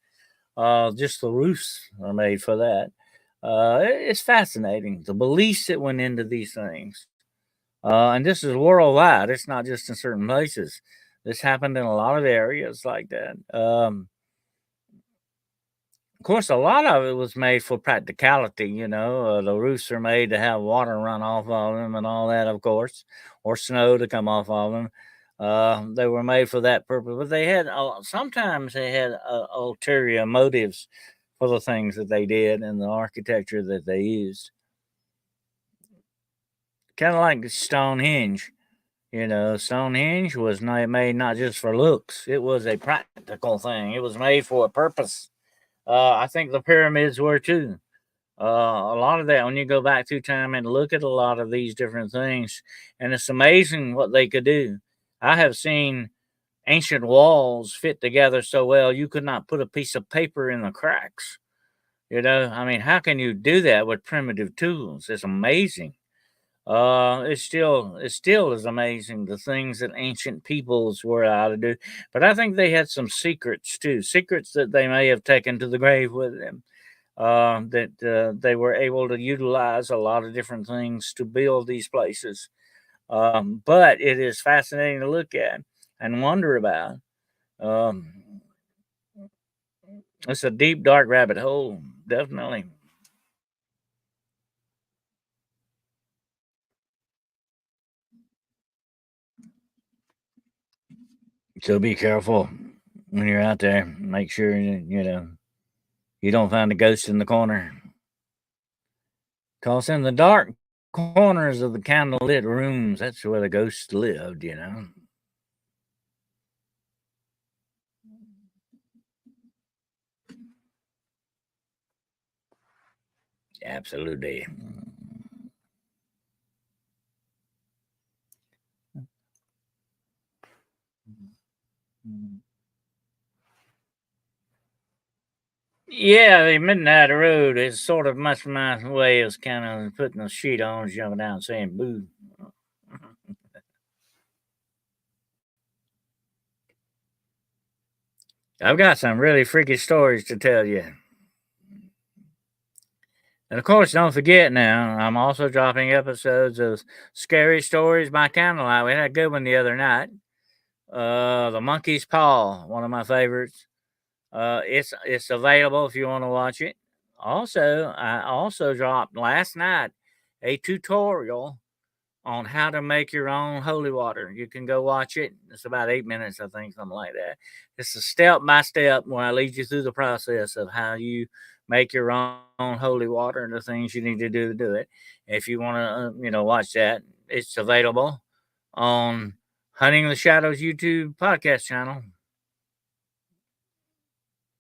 Just the roofs are made for that. It's fascinating the beliefs that went into these things. And this is worldwide. It's not just in certain places. This happened in a lot of areas like that. Of course, a lot of it was made for practicality. The roofs are made to have water run off of them and all that, of course, or snow to come off of them. They were made for that purpose, but they had sometimes they had ulterior motives for the things that they did and the architecture that they used. Kind of like Stonehenge. Stonehenge was not made not just for looks; it was a practical thing. It was made for a purpose. I think the pyramids were too. A lot of that, when you go back through time and look at a lot of these different things, and it's amazing what they could do. I have seen ancient walls fit together so well you could not put a piece of paper in the cracks. I mean, how can you do that with primitive tools? It's amazing. It still is amazing the things that ancient peoples were able to do. But I think they had some secrets too, secrets that they may have taken to the grave with them. That they were able to utilize a lot of different things to build these places. But it is fascinating to look at and wonder about. Um, it's a deep, dark rabbit hole, definitely. So be careful when you're out there. Make sure you don't find a ghost in the corner. Cause in the dark corners of the candlelit rooms, that's where the ghosts lived. Absolutely. Yeah, the midnight road is sort of much my way of kind of putting a sheet on, jumping down, saying boo. I've got some really freaky stories to tell you. And of course, don't forget now, I'm also dropping episodes of Scary Stories by Candlelight. We had a good one the other night. The Monkey's Paw, one of my favorites. It's available if you want to watch it. Also, I also dropped last night a tutorial on how to make your own holy water. You can go watch it. It's about 8 minutes, I think, something like that. It's a step by step where I lead you through the process of how you make your own holy water and the things you need to do it. If you want to, watch that, it's available on Hunting the Shadows YouTube podcast channel.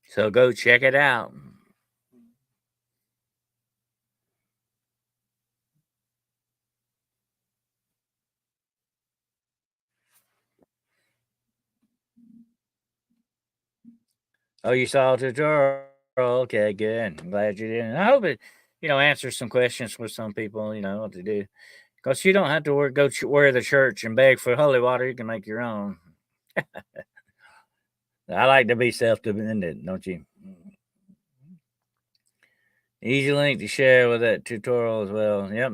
So go check it out. Oh, you saw the tutorial. Okay, good. I'm glad you did. And I hope it, answers some questions for some people, what to do. Because you don't have to wear the church and beg for holy water. You can make your own. I like to be self-dependent, don't you? Easy link to share with that tutorial as well. Yep.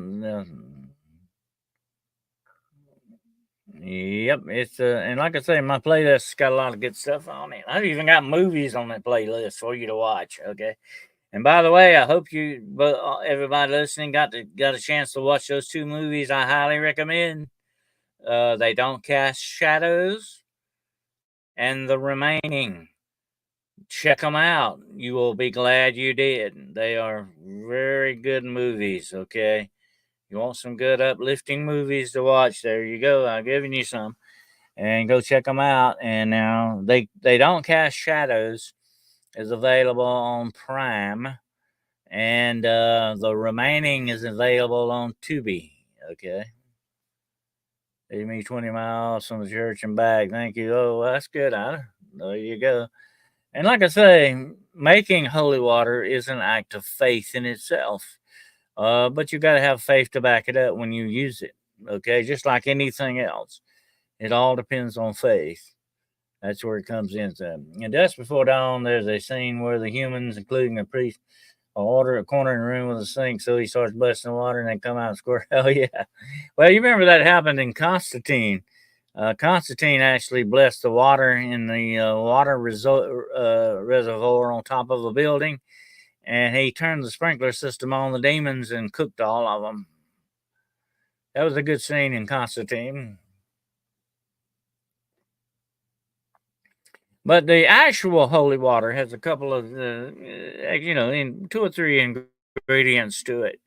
Yep. It's and like I say, my playlist's got a lot of good stuff on it. I've even got movies on that playlist for you to watch. Okay. And by the way, I hope everybody listening, got a chance to watch those two movies. I highly recommend. They Don't Cast Shadows and The Remaining. Check them out. You will be glad you did. They are very good movies. Okay, you want some good uplifting movies to watch? There you go. I'm giving you some, and go check them out. And now they Don't Cast Shadows is available on Prime, and The Remaining is available on Tubi. Okay. Leave me 20 miles from the church and back. Thank you. Oh, that's good. There you go. And like I say, making holy water is an act of faith in itself. But you got to have faith to back it up when you use it. Okay. Just like anything else, it all depends on faith. That's where it comes into. And just before dawn, there's a scene where the humans, including the priest, order a corner in the room with a sink, so he starts blessing the water and they come out and squirt. Hell yeah. Well, you remember that happened in Constantine. Constantine actually blessed the water in the reservoir on top of a building, and he turned the sprinkler system on the demons and cooked all of them. That was a good scene in Constantine. But the actual holy water has a couple of, in 2 or 3 ingredients to it.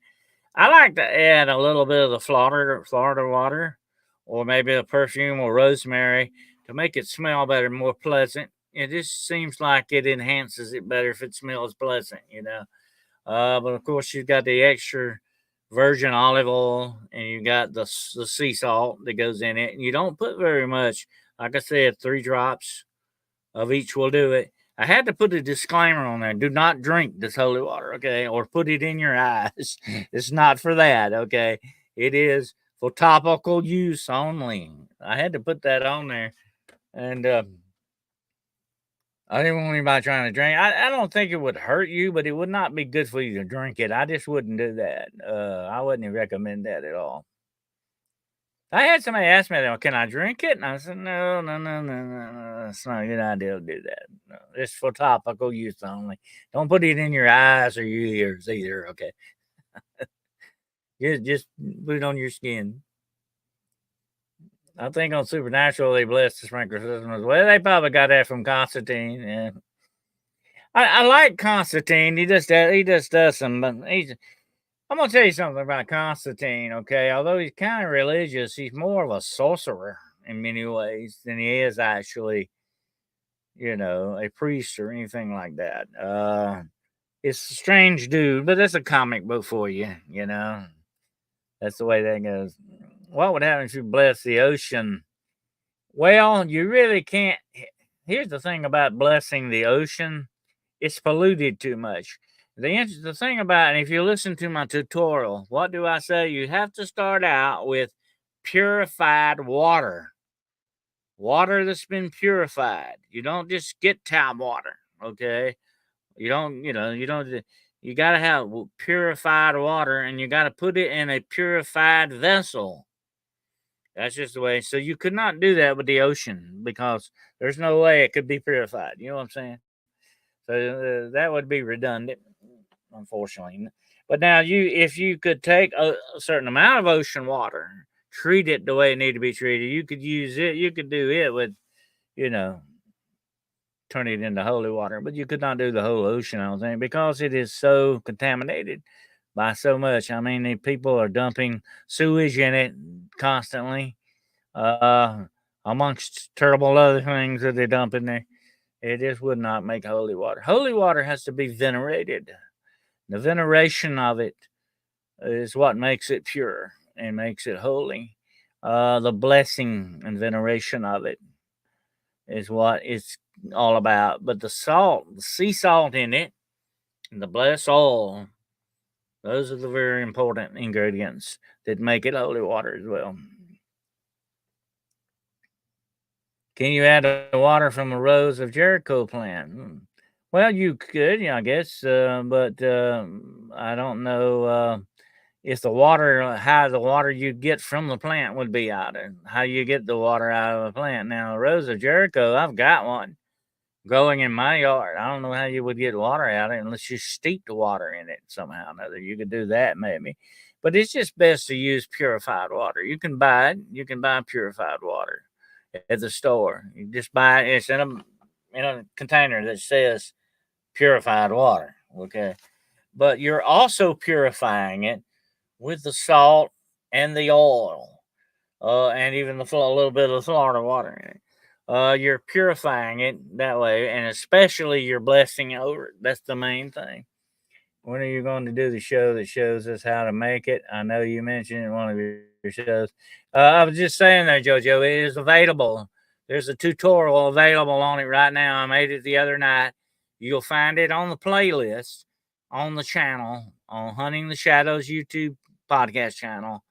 I like to add a little bit of the Florida water, or maybe a perfume or rosemary to make it smell better, more pleasant. It just seems like it enhances it better if it smells pleasant. But of course, you've got the extra virgin olive oil, and you got the sea salt that goes in it. And you don't put very much. Like I said, 3 drops of each will do it. I had to put a disclaimer on there. Do not drink this holy water, okay? Or put it in your eyes. It's not for that, okay? It is for topical use only. I had to put that on there. And I didn't want anybody trying to drink. I don't think it would hurt you, but it would not be good for you to drink it. I just wouldn't do that. I wouldn't recommend that at all. I had somebody ask me, "Can I drink it?" And I said, "No, no, no, no, no, no. It's not a good idea to do that. No, it's for topical use only. Don't put it in your eyes or your ears either. Okay, just put it on your skin." I think on Supernatural they blessed the sprinkler system as well. They probably got that from Constantine. Yeah, I like Constantine. He just does some. I'm gonna tell you something about Constantine, okay? Although he's kind of religious, he's more of a sorcerer in many ways than he is actually, a priest or anything like that. It's a strange dude, but that's a comic book for you. That's the way that goes. What would happen if you bless the ocean? Well, you really can't. Here's the thing about blessing the ocean, it's polluted too much. The thing about, and if you listen to my tutorial, what do I say? You have to start out with purified water that's been purified. You don't just get tap water, okay? You don't. You got to have purified water, and you got to put it in a purified vessel. That's just the way. So you could not do that with the ocean because there's no way it could be purified. You know what I'm saying? So that would be redundant, unfortunately. But now if you could take a certain amount of ocean water, treat it the way it needed to be treated, you could use it. You could do it with, you know, turn it into holy water, but you could not do the whole ocean, I don't think, because it is so contaminated by so much. I mean, the people are dumping sewage in it constantly, uh, amongst terrible other things that they dump in there. It just would not make holy water. Holy water has to be venerated. The veneration of it is what makes it pure and makes it holy. The blessing and veneration of it is what it's all about. But the salt, the sea salt in it, and the blessed oil, those are the very important ingredients that make it holy water as well. Can you add the water from a Rose of Jericho plant? Well, you could, yeah, I guess, but I don't know if the water, how the water you get from the plant would be out of how you get the water out of the plant. Now, Rose of Jericho, I've got one growing in my yard. I don't know how you would get water out of it unless you steep the water in it somehow or another. You could do that maybe. But it's just best to use purified water. You can buy it. You can buy purified water at the store. You just buy it. It's in a container that says purified water. Okay. But you're also purifying it with the salt and the oil, and even a little bit of Florida water in it. You're purifying it that way, and especially you're blessing over it. That's the main thing. When are you going to do the show that shows us how to make it? I know you mentioned in one of your shows. I was just saying there, JoJo, it is available. There's a tutorial available on it right now. I made it the other night. You'll find it on the playlist on the channel on Hunting the Shadows YouTube podcast channel.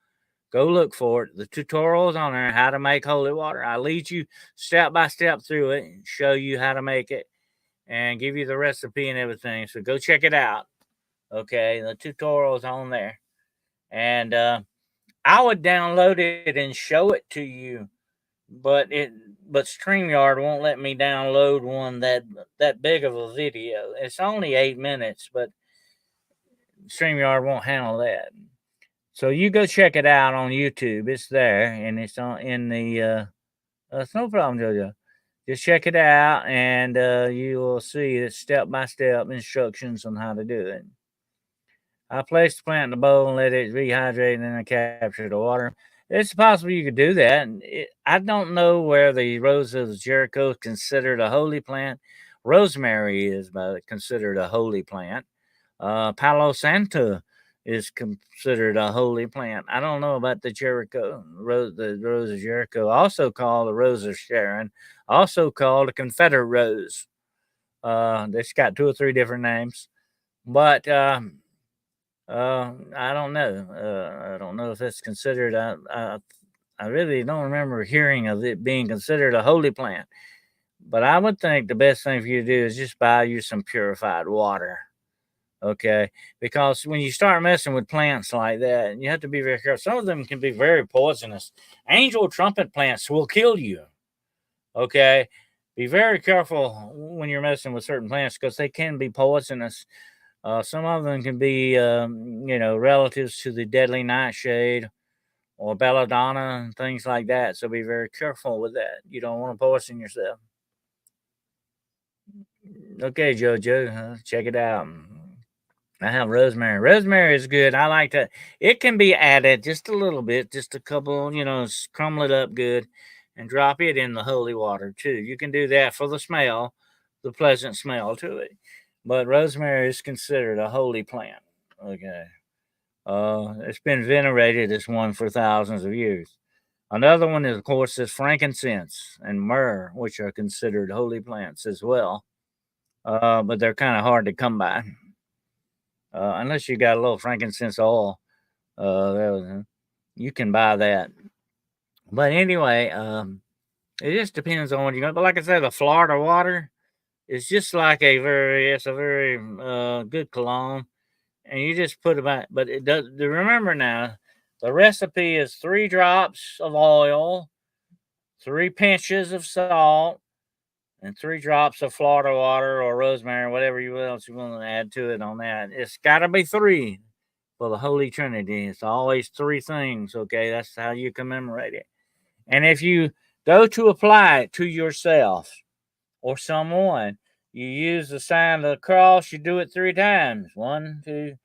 Go look for it. The tutorial is on there, how to make holy water. I lead you step by step through it and show you how to make it and give you the recipe and everything. So go check it out. Okay, the tutorial is on there. And I would download it and show it to you, but StreamYard won't let me download one that big of a video. It's only 8 minutes, but StreamYard won't handle that. So you go check it out on YouTube. It's there, and it's on in the. It's no problem, Jojo. Just check it out, and you will see the step-by-step instructions on how to do it. I place the plant in the bowl and let it rehydrate, and then I capture the water. It's possible you could do that. I don't know where the Rose of Jericho is considered a holy plant. Rosemary is considered a holy plant. Palo Santo is considered a holy plant. I don't know about the the Rose of Jericho, also called the Rose of Sharon, also called the Confederate Rose. It's got 2 or 3 different names, but I don't know. I don't know if it's considered. I really don't remember hearing of it being considered a holy plant. But I would think the best thing for you to do is just buy you some purified water. Okay, because when you start messing with plants like that, you have to be very careful. Some of them can be very poisonous. Angel trumpet plants will kill you. Okay, be very careful when you're messing with certain plants because they can be poisonous. Some of them can be, relatives to the deadly nightshade or belladonna and things like that. So be very careful with that. You don't want to poison yourself. Okay, JoJo, check it out. I have rosemary. Rosemary is good. I like to. It can be added just a little bit, just a couple. Crumble it up good, and drop it in the holy water too. You can do that for the smell, the pleasant smell to it. But rosemary is considered a holy plant. Okay. It's been venerated as one for thousands of years. Another one is, of course, is frankincense and myrrh, which are considered holy plants as well. But they're kind of hard to come by. Unless you got a little frankincense oil, you can buy that. But anyway, it just depends on what you got. But like I said, the Florida water is just like it's a very good cologne. and you just put about. But it does. Remember now, the recipe is 3 drops of oil, 3 pinches of salt, and 3 drops of Florida water or rosemary or whatever else you want to add to it on that. It's got to be 3 for the Holy Trinity. It's always 3 things. Okay, that's how you commemorate it. And if you go to apply it to yourself or someone, you use the sign of the cross. You do it 3 times. 1, 2,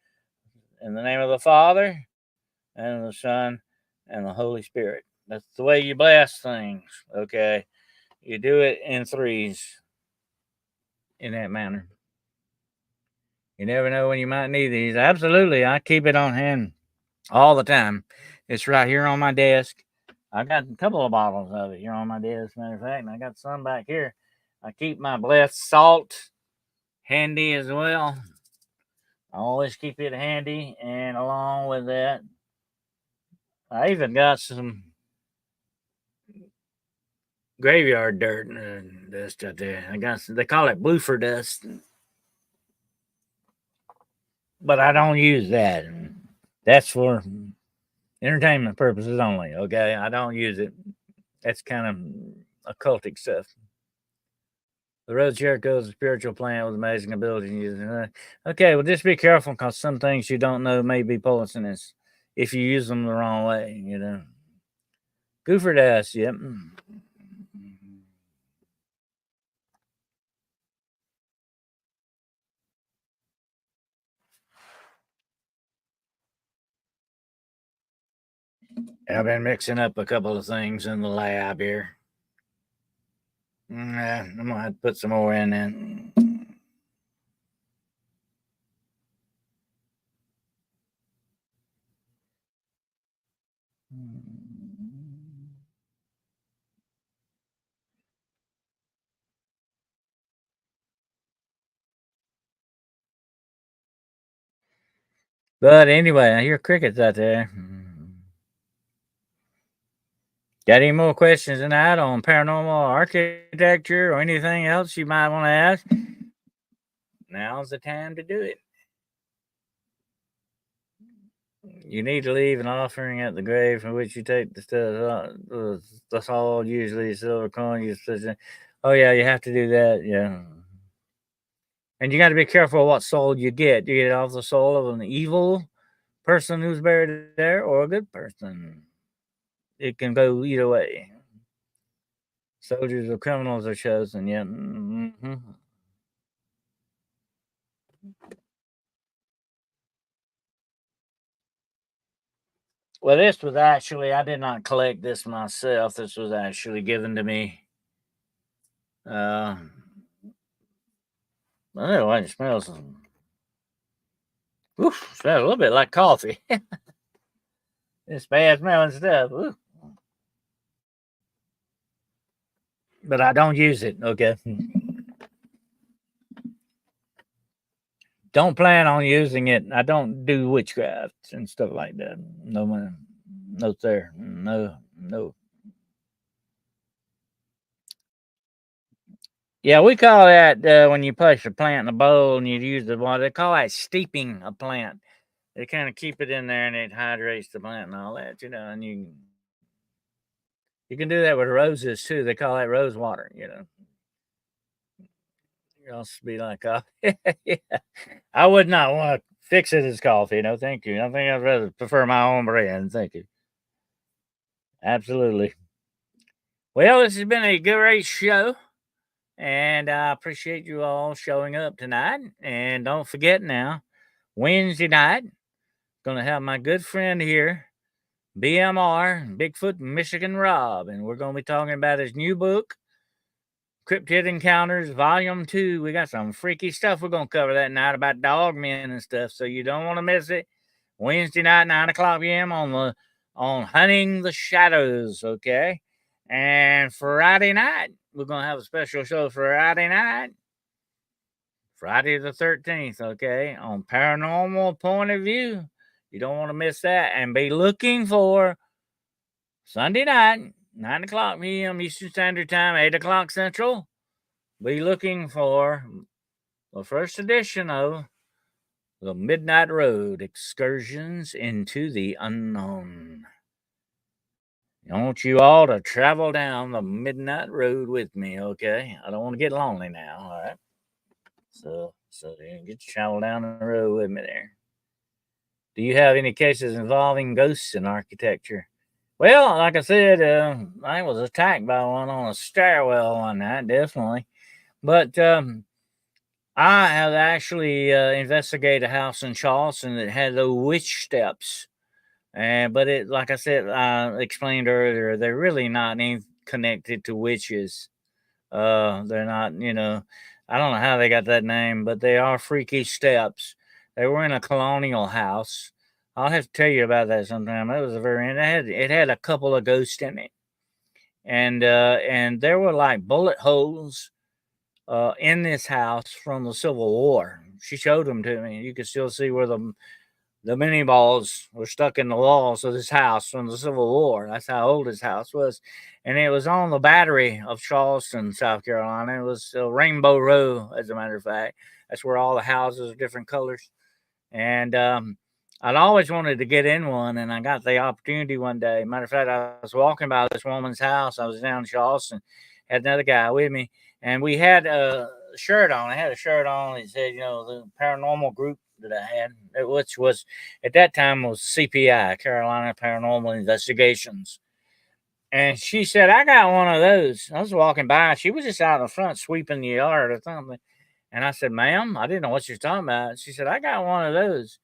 in the name of the Father and the Son and the Holy Spirit. That's the way you bless things. Okay, you do it in threes in that manner. You never know when you might need these. Absolutely, I keep it on hand all the time. It's right here on my desk. I got a couple of bottles of it here on my desk, matter of fact, and I got some back here. I keep my blessed salt handy as well. I always keep it handy, and along with that, I even got some graveyard dirt and dust out there. I got some, they call it bloofer dust, but I don't use that. That's for entertainment purposes only. Okay, I don't use it. That's kind of occultic stuff. The Rose Jericho is a spiritual plant with amazing ability. Okay, well, just be careful because some things you don't know may be poisonous if you use them the wrong way. Goofer dust. Yep. I've been mixing up a couple of things in the lab here. I'm gonna have to put some more in then. But anyway, I hear crickets out there. Got any more questions tonight on paranormal architecture or anything else you might want to ask? Now's the time to do it. You need to leave an offering at the grave from which you take the stuff. The soul, usually silver coin. Oh yeah, you have to do that. Yeah, and you got to be careful what soul you get. You get off the soul of an evil person who's buried there, or a good person. It can go either way. Soldiers or criminals are chosen. Yeah. Mm-hmm. Well, this was actually, I did not collect this myself. This was actually given to me. I don't know why it smells. Oof, smells a little bit like coffee. It's bad smelling stuff. Oof. But I don't use it. Okay. Don't plan on using it. I don't do witchcraft and stuff like that. No, man. No, sir. No, no. Yeah, we call that when you place a plant in a bowl and you use the water. They call that steeping a plant. They kind of keep it in there and it hydrates the plant and all that, and you can do that with roses too. They call that rose water. You'll also be like, oh, yeah. I would not want to fix it as coffee. No, thank you. I think I'd rather prefer my own brand. Thank you. Absolutely. Well, this has been a great show, and I appreciate you all showing up tonight. And don't forget now, Wednesday night, gonna have my good friend here, BMR, Bigfoot Michigan Rob, and we're gonna be talking about his new book, Cryptid Encounters Volume 2. We got some freaky stuff we're going to cover that night about dog men and stuff, so you don't want to miss it. Wednesday night, 9 o'clock p.m. on Hunting the Shadows, okay? And Friday night, we're going to have a special show Friday night, Friday the 13th, okay, on Paranormal Point of View. You don't want to miss that. And be looking for Sunday night, 9 o'clock p.m. Eastern Standard Time, 8 o'clock Central. Be looking for the first edition of The Midnight Road Excursions into the Unknown. I want you all to travel down the Midnight Road with me, okay? I don't want to get lonely now, all right? So you get to travel down the road with me there. Do you have any cases involving ghosts in architecture? Well, like I said, I was attacked by one on a stairwell one night, definitely. But I have actually investigated a house in Charleston that had the witch steps. And but it, like I said, I explained earlier, they're really not any connected to witches. They're not, I don't know how they got that name, but they are freaky steps. They were in a colonial house. I'll have to tell you about that sometime. It was a very, and it had a couple of ghosts in it, and there were like bullet holes in this house from the Civil War. She showed them to me. You could still see where the mini balls were stuck in the walls of this house from the Civil War. That's how old this house was. And it was on the battery of Charleston, South Carolina. It was Rainbow Row, as a matter of fact. That's where all the houses are different colors. And I'd always wanted to get in one, and I got the opportunity one day. Matter of fact, I was walking by this woman's house. I was down in Charleston, had another guy with me, and we had a shirt on. I had a shirt on. It said, the paranormal group that I had, which was at that time was CPI, Carolina Paranormal Investigations. And she said, I got one of those. I was walking by. She was just out in the front sweeping the yard or something. And I said, ma'am, I didn't know what she was talking about. She said, I got one of those.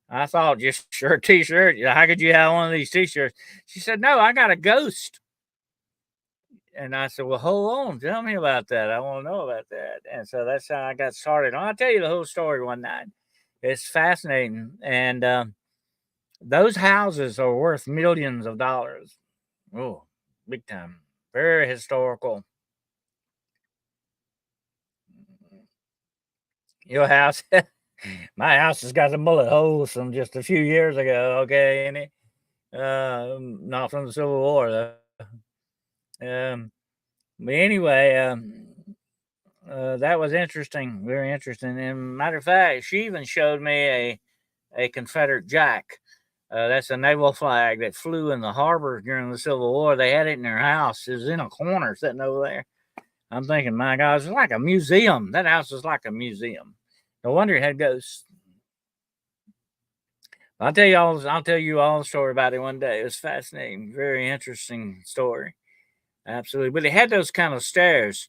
I thought, just shirt, t-shirt. How could you have one of these t-shirts? She said, no, I got a ghost. And I said, well, hold on. Tell me about that. I want to know about that. And so that's how I got started. I'll tell you the whole story one night. It's fascinating. And those houses are worth millions of dollars. Oh, big time. Very historical. Your house, my house has got some bullet holes from just a few years ago. Okay, and it not from the Civil War though. But anyway, that was interesting, very interesting. And matter of fact, she even showed me a Confederate Jack. That's a naval flag that flew in the harbor during the Civil War. They had it in their house. It was in a corner sitting over there. I'm thinking, my God, it's like a museum. That house is like a museum. No wonder it had ghosts. I'll tell you all the story about it one day. It was fascinating, very interesting story. Absolutely. But it had those kind of stairs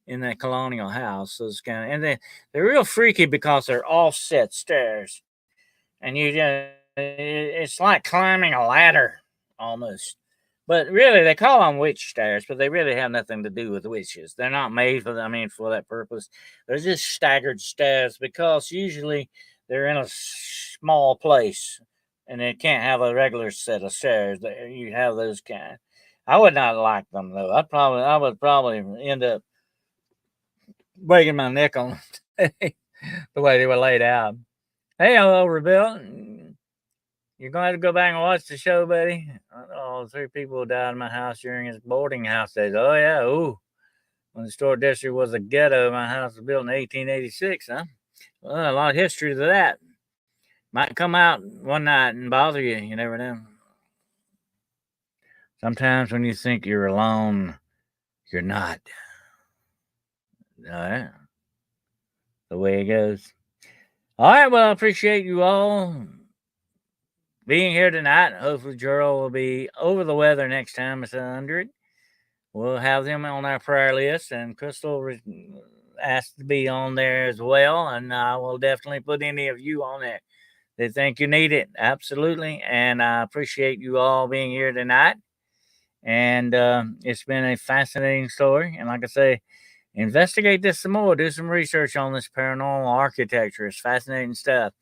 in that colonial house. Those kind of, and they're real freaky because they're offset stairs. And it's like climbing a ladder almost. But really, they call them witch stairs, but they really have nothing to do with witches. They're not made for that purpose. They're just staggered stairs because usually they're in a small place and they can't have a regular set of stairs. You have those kind. I would not like them though. I would probably end up breaking my neck on the way they were laid out. Hey, hello, Rebel. You're going to have to go back and watch the show, buddy. Oh, 3 people died in my house during his boarding house days. Oh, yeah. Ooh. When the store district was a ghetto, my house was built in 1886, huh? Well, a lot of history to that. Might come out one night and bother you. You never know. Sometimes when you think you're alone, you're not. All right. The way it goes. All right. Well, I appreciate you all being here tonight. Hopefully, Gerald will be over the weather next time it's 100. We'll have them on our prayer list, and Crystal asked to be on there as well. And I will definitely put any of you on there that think you need it. Absolutely. And I appreciate you all being here tonight. And it's been a fascinating story. And like I say, investigate this some more. Do some research on this paranormal architecture. It's fascinating stuff.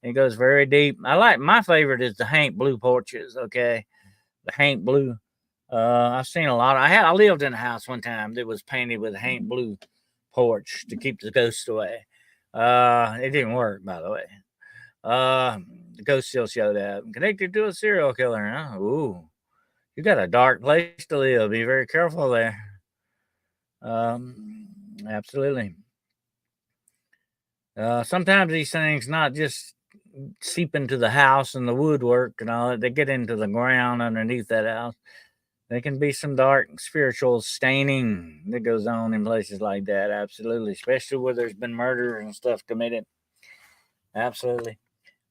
It goes very deep. My favorite is the Hank Blue porches. Okay, the Hank Blue. I've seen a lot. I lived in a house one time that was painted with a Hank Blue porch to keep the ghosts away. It didn't work, by the way. The ghost still showed up. Connected to a serial killer, huh? Ooh, you got a dark place to live. Be very careful there. Absolutely. Sometimes these things not just seep into the house and the woodwork and all that. They get into the ground underneath that house. There can be some dark spiritual staining that goes on in places like that. Absolutely. Especially where there's been murder and stuff committed. Absolutely.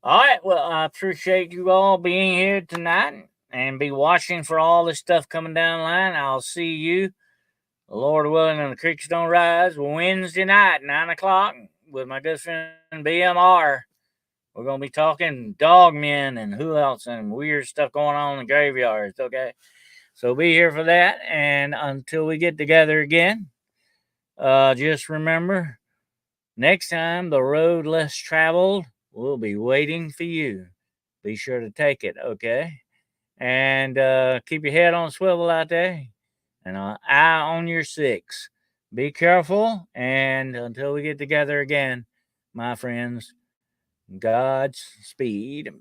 All right. Well, I appreciate you all being here tonight and be watching for all this stuff coming down the line. I'll see you, Lord willing, and the creeks don't rise, Wednesday night, 9 o'clock, with my good friend BMR. We're going to be talking dog men and who else and weird stuff going on in the graveyards, okay? So be here for that. And until we get together again, just remember, next time the road less traveled will be waiting for you. Be sure to take it, okay? And keep your head on swivel out there and an eye on your six. Be careful. And until we get together again, my friends, God's speed.